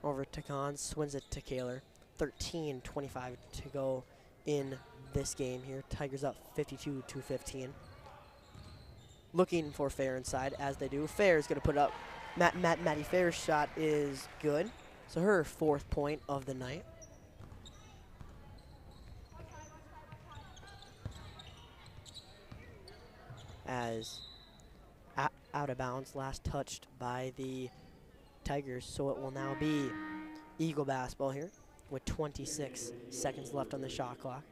Over to Cons, swings it to Kaler. 13:25 to go in this game here. Tigers up 52-15. Looking for Fair inside, as they do. Fair is going to put up. Maddie Fair's shot is good. So her 4th point of the night. As out of bounds, last touched by the Tigers, so it will now be Eagle basketball here with 26 seconds left on the shot clock.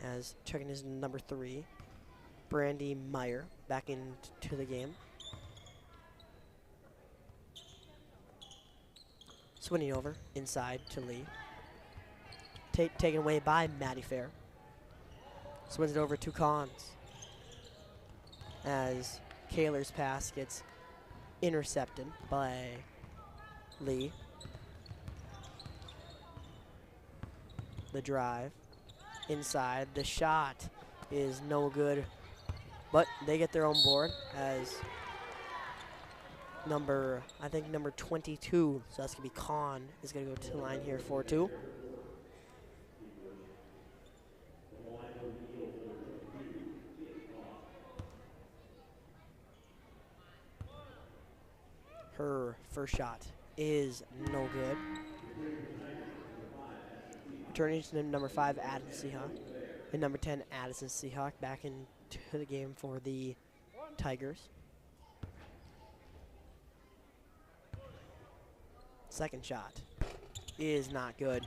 As checking his number 3, Brandy Meyer, back into the game. Swinging over inside to Lee. Taken away by Maddie Fair. Swings it over to Cons. As Kaler's pass gets intercepted by Lee. The drive inside. The shot is no good, but they get their own board as number 22, so that's going to be Khan, is going to go to the line here for 2. Her first shot is no good. Returning to number 5, Addison Seahawk. And number 10, Addison Seahawk, back into the game for the Tigers. Second shot is not good.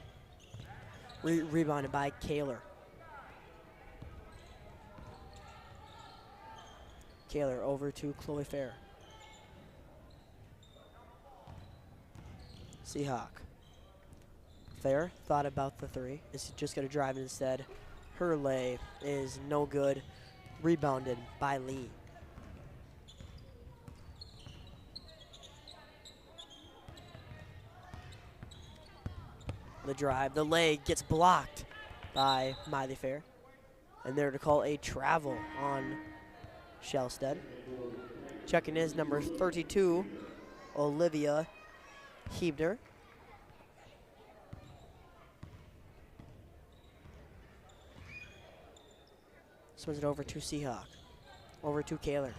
Rebounded by Kaler. Kaler over to Chloe Fair. Seahawk. Fair thought about the 3. Is just going to drive instead. Her lay is no good. Rebounded by Lee. The drive, the lay gets blocked by Miley Fair. And they're to call a travel on Shellstead. Checking is number 32, Olivia Hebner. Swings it over to Seahawk. over to Kaler.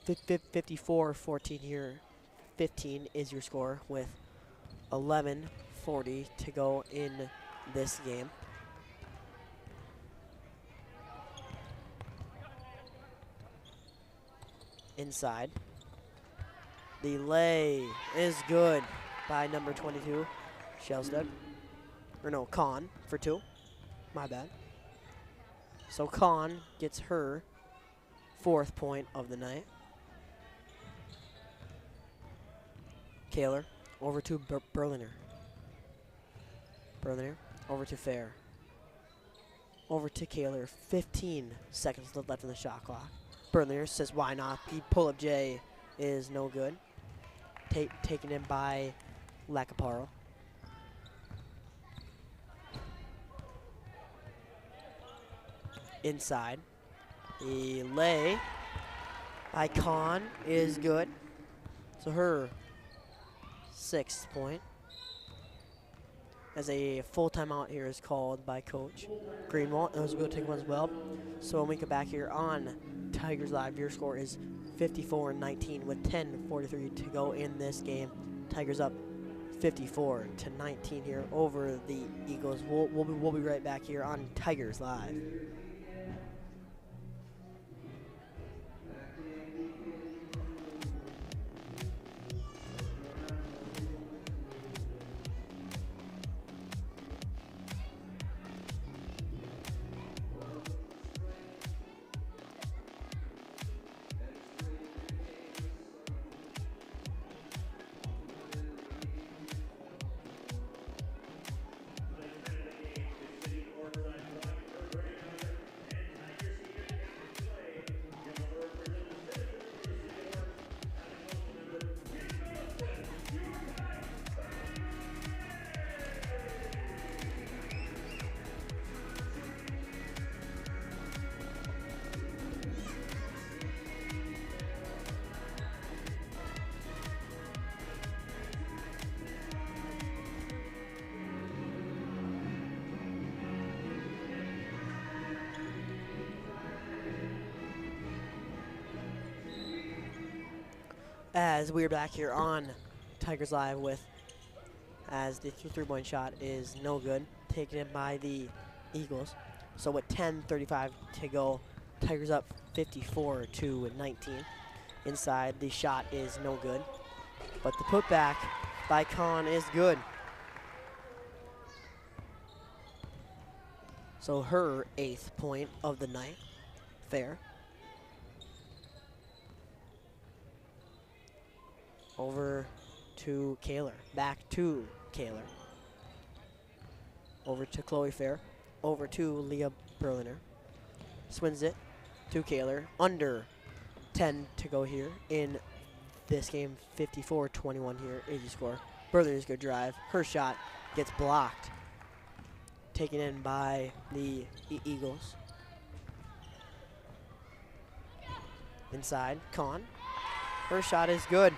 54-14 here. 15 is your score with 11:40 to go in this game. Inside. The lay is good by number 22, Shellstead. Or no, Kahn for 2. My bad. So Kahn gets her 4th point of the night. Kaler over to Berliner. Berliner over to Fair. Over to Kaler. 15 seconds left in the shot clock. Berliner says, why not? The pull-up J is no good. Taken in by Parle. Inside. The lay by Kahn is good. So her 6th point. As a full timeout here is called by Coach Greenwald. And those will take one as well. So when we come back here on Tigers Live, your score is 54-19 with 10:43 to go in this game. Tigers up 54-19 here over the Eagles. We'll be right back here on Tigers Live. As we are back here on Tigers Live with, as the 3-point shot is no good, taken in by the Eagles. So with 10:35 to go, Tigers up 54-19. Inside, the shot is no good, but the putback by Kahn is good. So her 8th point of the night, Fair. Over to Kaler. Back to Kaler. Over to Chloe Fair. Over to Leah Berliner. Swings it to Kaler. Under 10 to go here in this game. 54-21 here is the score. Berliner's good drive. Her shot gets blocked. Taken in by the Eagles. Inside, Kahn. Her shot is good.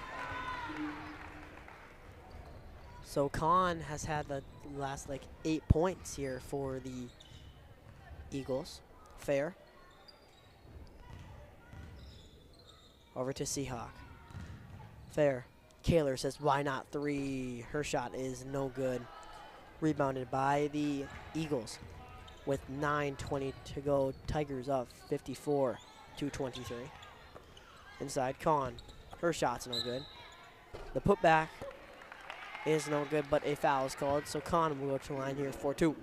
So Kahn has had the last 8 points here for the Eagles. Fair. Over to Seahawk. Fair. Kaler says, why not 3? Her shot is no good. Rebounded by the Eagles with 9:20 to go. Tigers up 54-23. Inside, Kahn. Her shot's no good. The putback is no good, but a foul is called, so Kahn will go to the line here for 2.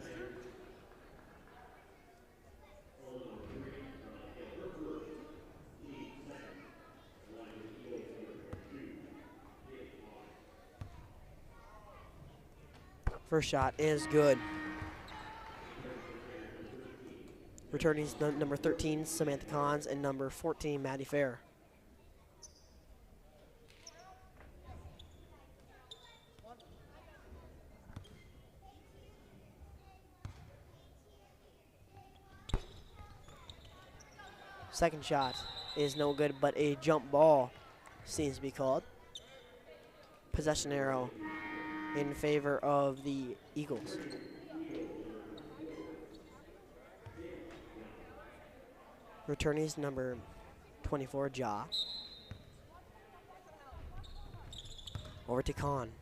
First shot is good. Returning is number 13, Samantha Kahns, and number 14, Maddie Fair. Second shot is no good, but a jump ball seems to be called. Possession arrow in favor of the Eagles. Returning is number 24, Ja. Over to Khan.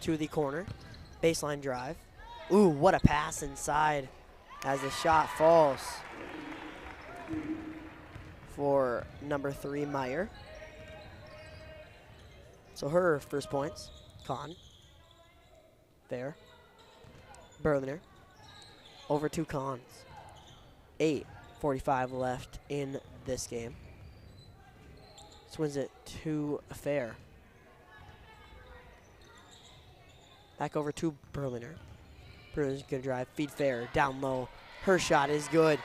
To the corner. Baseline drive. Ooh, what a pass inside as the shot falls for number 3, Meyer. So her first points. Khan. There. Berliner. Over to Cons. 8:45 left in this game. Swings it to Fair. Back over to Berliner. Berliner's gonna drive, feed Fair, down low. Her shot is good.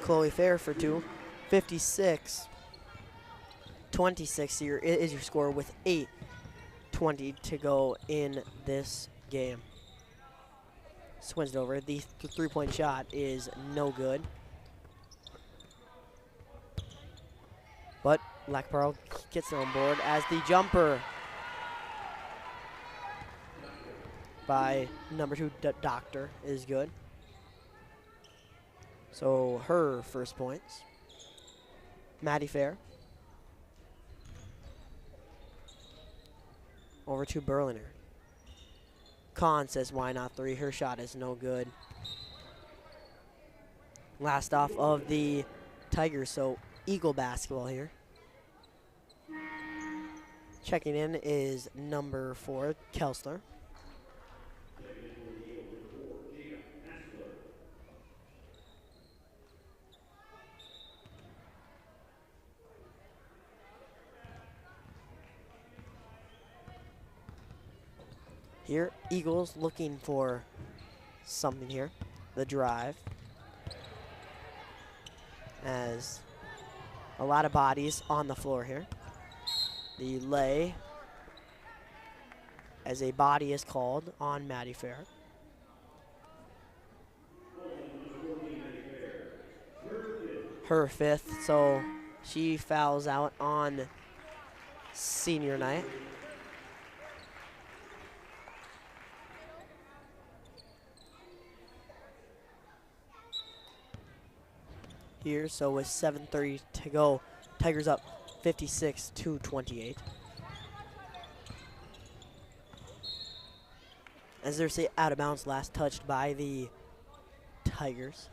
Chloe Fair for 2. 56-26 here is your score with 8:20 to go in this game. Swings it over. The three-point shot is no good. But Black Parle gets on board as the jumper by number 2, Doctor, is good. So her first points. Maddie Fair. Over to Berliner. Khan says, why not 3? Her shot is no good. Last off of the Tigers, so Eagle basketball here. Checking in is number 4, Kelsler. Here, Eagles looking for something here. The drive. As a lot of bodies on the floor here. The lay. As a body is called on Maddie Fair. Her 5th, so she fouls out on senior night. Here, so with 7:30 to go, Tigers up 56-28. As they're out of bounds, last touched by the Tigers.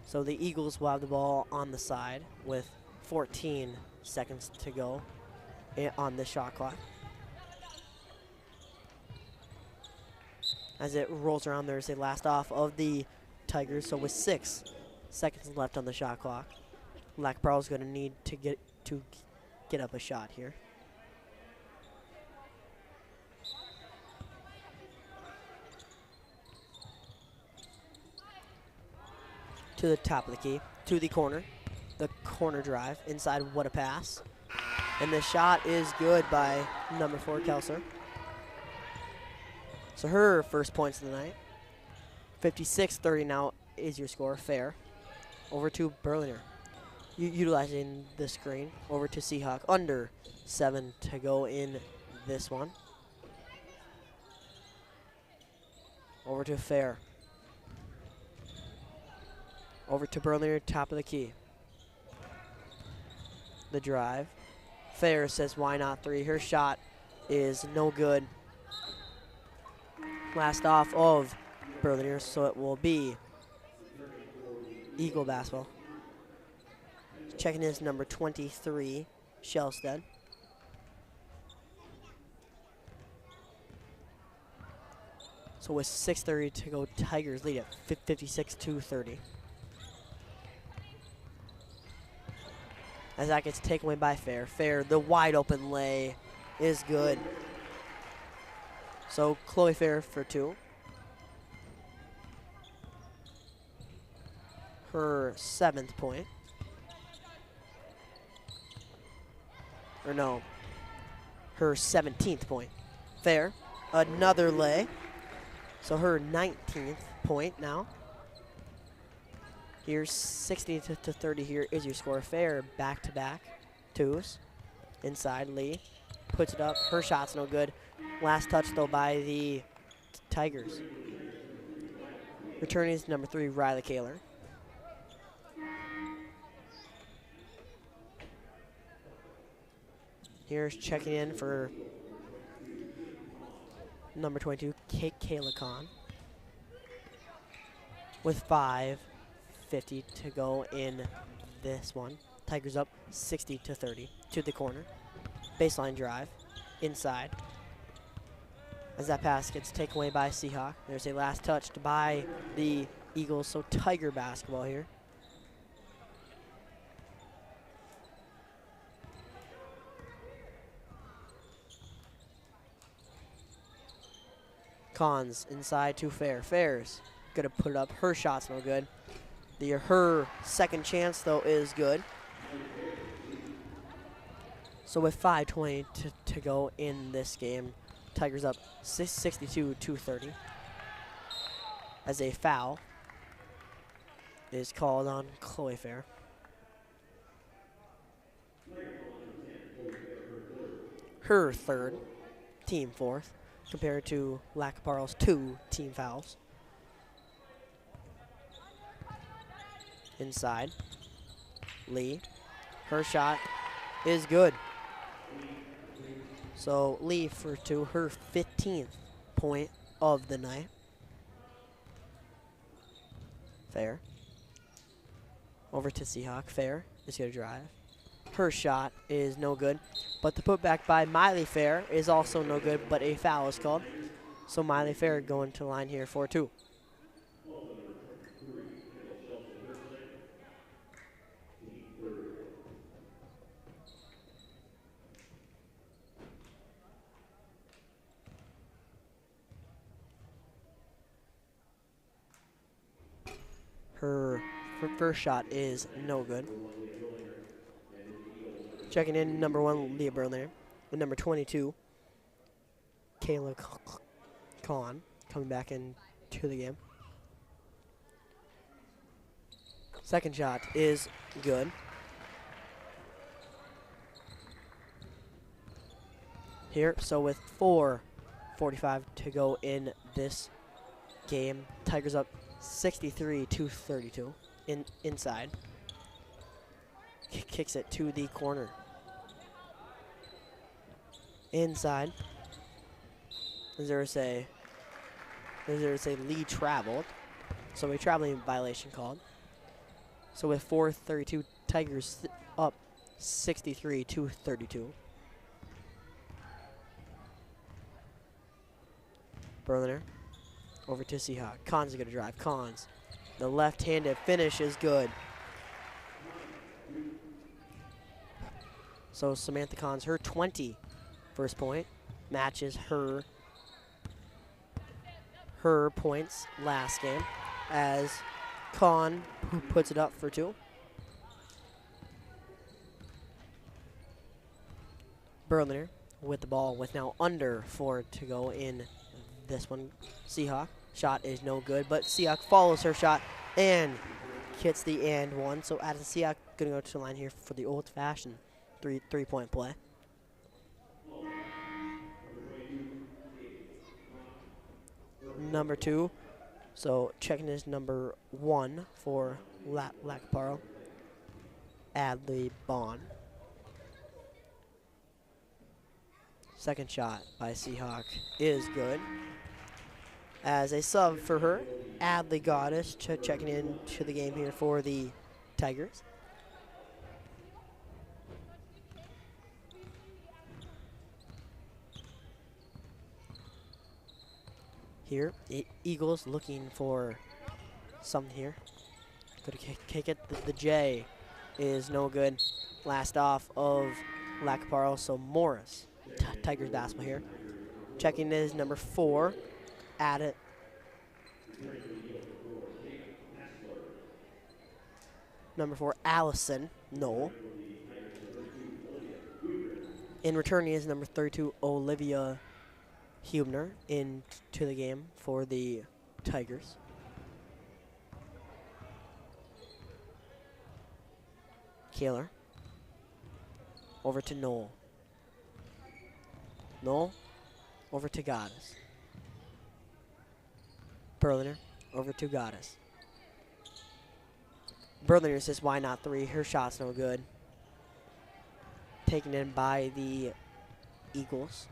So the Eagles will have the ball on the side with 14 seconds to go on the shot clock. As it rolls around, there's a last off of the Tigers, so with 6 seconds left on the shot clock. Black Parle's going to need to get up a shot here. To the top of the key, to the corner drive, inside, what a pass. And the shot is good by number 4, Kelsler. So her first points of the night. 56-30 now is your score, Fair. Over to Berliner. Utilizing the screen. Over to Seahawk. Under 7 to go in this one. Over to Fair. Over to Berliner, top of the key. The drive. Fair says, why not 3? Her shot is no good. Last off of Berliner, so it will be Eagle basketball. Checking in is number 23, Shellstead. So with 6:30 to go, Tigers lead at 56-30. As that gets taken away by Fair. Fair, the wide open lay is good. So Chloe Fair for 2. Her 7th point. Or no, her 17th point. Fair, another lay. So her 19th point now. Here's 60-30 here is your score. Fair, back-to-back twos. Inside, Lee puts it up. Her shot's no good. Last touch, though, by the Tigers. Returning is number 3, Riley Kaler. Here's checking in for number 22, Kayla Khan. With 5:50 to go in this one. Tigers up 60-30 to the corner. Baseline drive, inside. As that pass gets taken away by Seahawk. There's a last touch by the Eagles, so Tiger basketball here. Cons inside to Fair. Fair's gonna put it up. Her shot's no good. Her second chance though is good. So with 5:20 to go in this game, Tigers up 62-30. As a foul is called on Chloe Fair. Her third, team fourth, compared to MACA Parle's 2 team fouls. Inside, Lee. Her shot is good. So Lee for 2, her 15th point of the night. Fair. Over to Seahawk. Fair is going to drive. Her shot is no good. But the putback by Miley Fair is also no good, but a foul is called. So Miley Fair going to the line here for 2. Her first shot is no good. Checking in, number 1, Leah Berliner. With number 22, Kayla Khan, coming back into the game. Second shot is good. Here, so with 4:45 to go in this game, Tigers up 63-32 inside. Kicks it to the corner. Inside. As there is a Lee traveled. So a traveling violation called. So with 4:32, Tigers up 63-32. Berliner. Over to Seahawk. Cons is going to drive. Cons. The left-handed finish is good. So Samantha Cons, her 21st point, matches her points last game as Con puts it up for 2. Berliner with the ball with now under 4 to go in this one. Seahawk. Shot is no good, but Seahawk follows her shot and hits the and 1. So Addison Seahawk going to go to the line here for the old-fashioned three-point play. Number 2. So checking is number 1 for MACA Parle, Adley Bond. Second shot by Seahawk is good. As a sub for her, Adley Goddess checking in to the game here for the Tigers. Here, Eagles looking for something here. Going to kick it. The J is no good. Last off of MACA Parle, so Morris. Tigers basketball here. Checking is number 4. At it. Number 4, Allison Knoll. In returning is number 32, Olivia Hubner into the game for the Tigers. Kaler. Over to Knoll. Knoll. Over to Goddess. Berliner over to Goddess. Berliner says, why not 3? Her shot's no good. Taken in by the Eagles.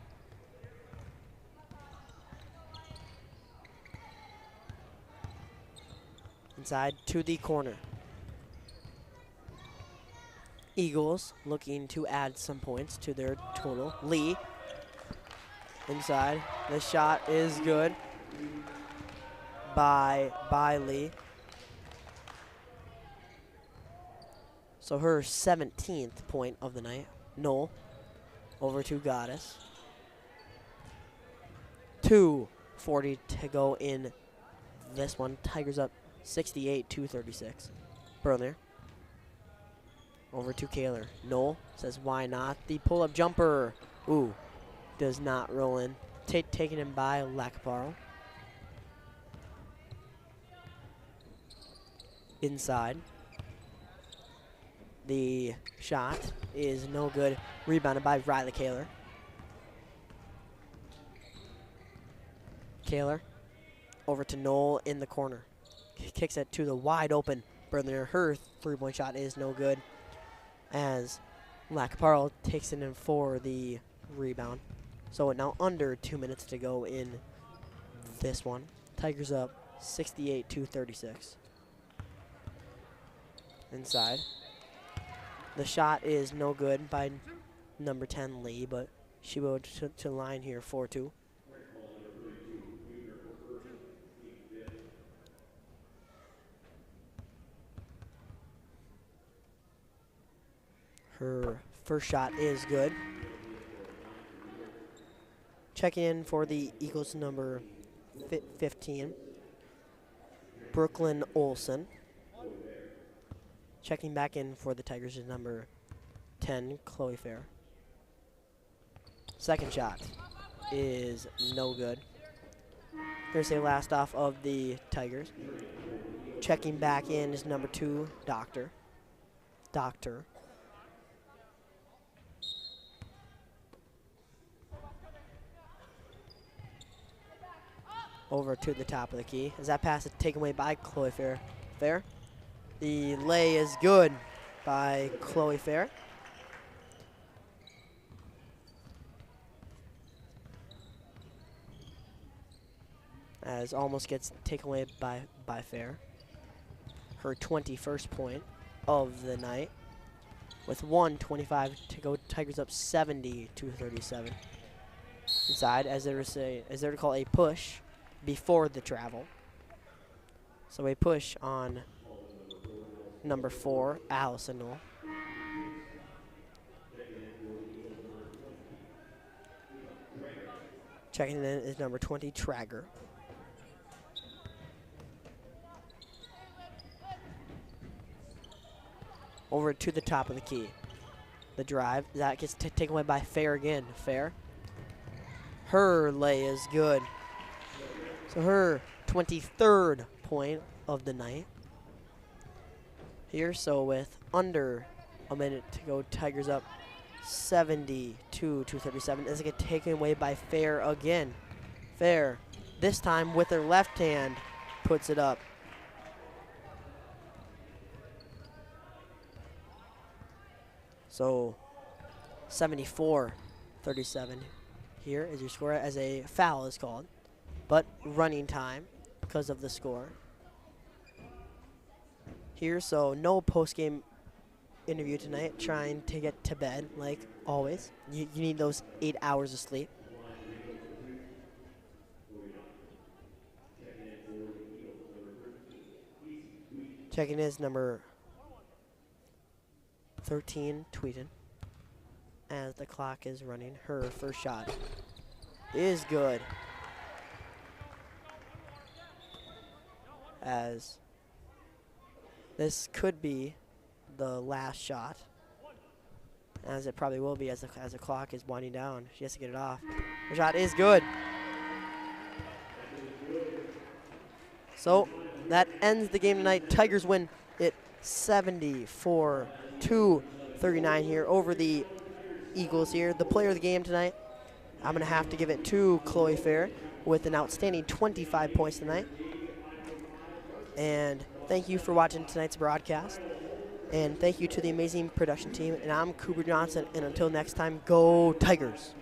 Inside to the corner. Eagles looking to add some points to their total. Lee inside. The shot is good by Lee. So her 17th point of the night. Noel over to Goddess. 2:40 to go in this one. Tigers up 68-36. Berliner over to Kaler. Noel says, why not? The pull-up jumper. Ooh, does not roll in. Taken in by MACA. Inside. The shot is no good. Rebounded by Riley Kaler. Kaler over to Noel in the corner. Kicks it to the wide open Berliner. Her 3-point shot is no good as Parle takes it in for the rebound. So now under 2 minutes to go in this one. Tigers up 68-36. Inside. The shot is no good by number 10 Lee, but she will to line here 4-2. Her first shot is good. Checking in for the Eagles number 15, Brooklyn Olson. Checking back in for the Tigers is number 10, Chloe Fair. Second shot is no good. Here's a last off of the Tigers. Checking back in is number 2, Doctor. Over to the top of the key. As that pass is taken away by Chloe Fair. The lay is good by Chloe Fair. As almost gets taken away by Fair. Her 21st point of the night. With 1:25 to go, Tigers up 70-37. Inside, as they would call a push before the travel. So a push on number 4, Allison Knoll. Checking in is number 20, Trager. Over to the top of the key. The drive, that gets taken away by Fair again. Fair. Her lay is good. So her 23rd point of the night. Here, so with under a minute to go, Tigers up 72-37. As it gets taken away by Fair again. Fair, this time with her left hand, puts it up. So 74-37 here is your score as a foul is called. But running time because of the score. Here, so no post-game interview tonight. Trying to get to bed, like always. You need those 8 hours of sleep. Checking is number 13, Tweeden. As the clock is running, her first shot is good. As this could be the last shot, as it probably will be as the clock is winding down. She has to get it off. Her shot is good. So that ends the game tonight. Tigers win it 74-39 here over the Eagles here. The player of the game tonight, I'm going to have to give it to Chloe Fair with an outstanding 25 points tonight. And thank you for watching tonight's broadcast. And thank you to the amazing production team. And I'm Cooper Johnson. And until next time, go Tigers.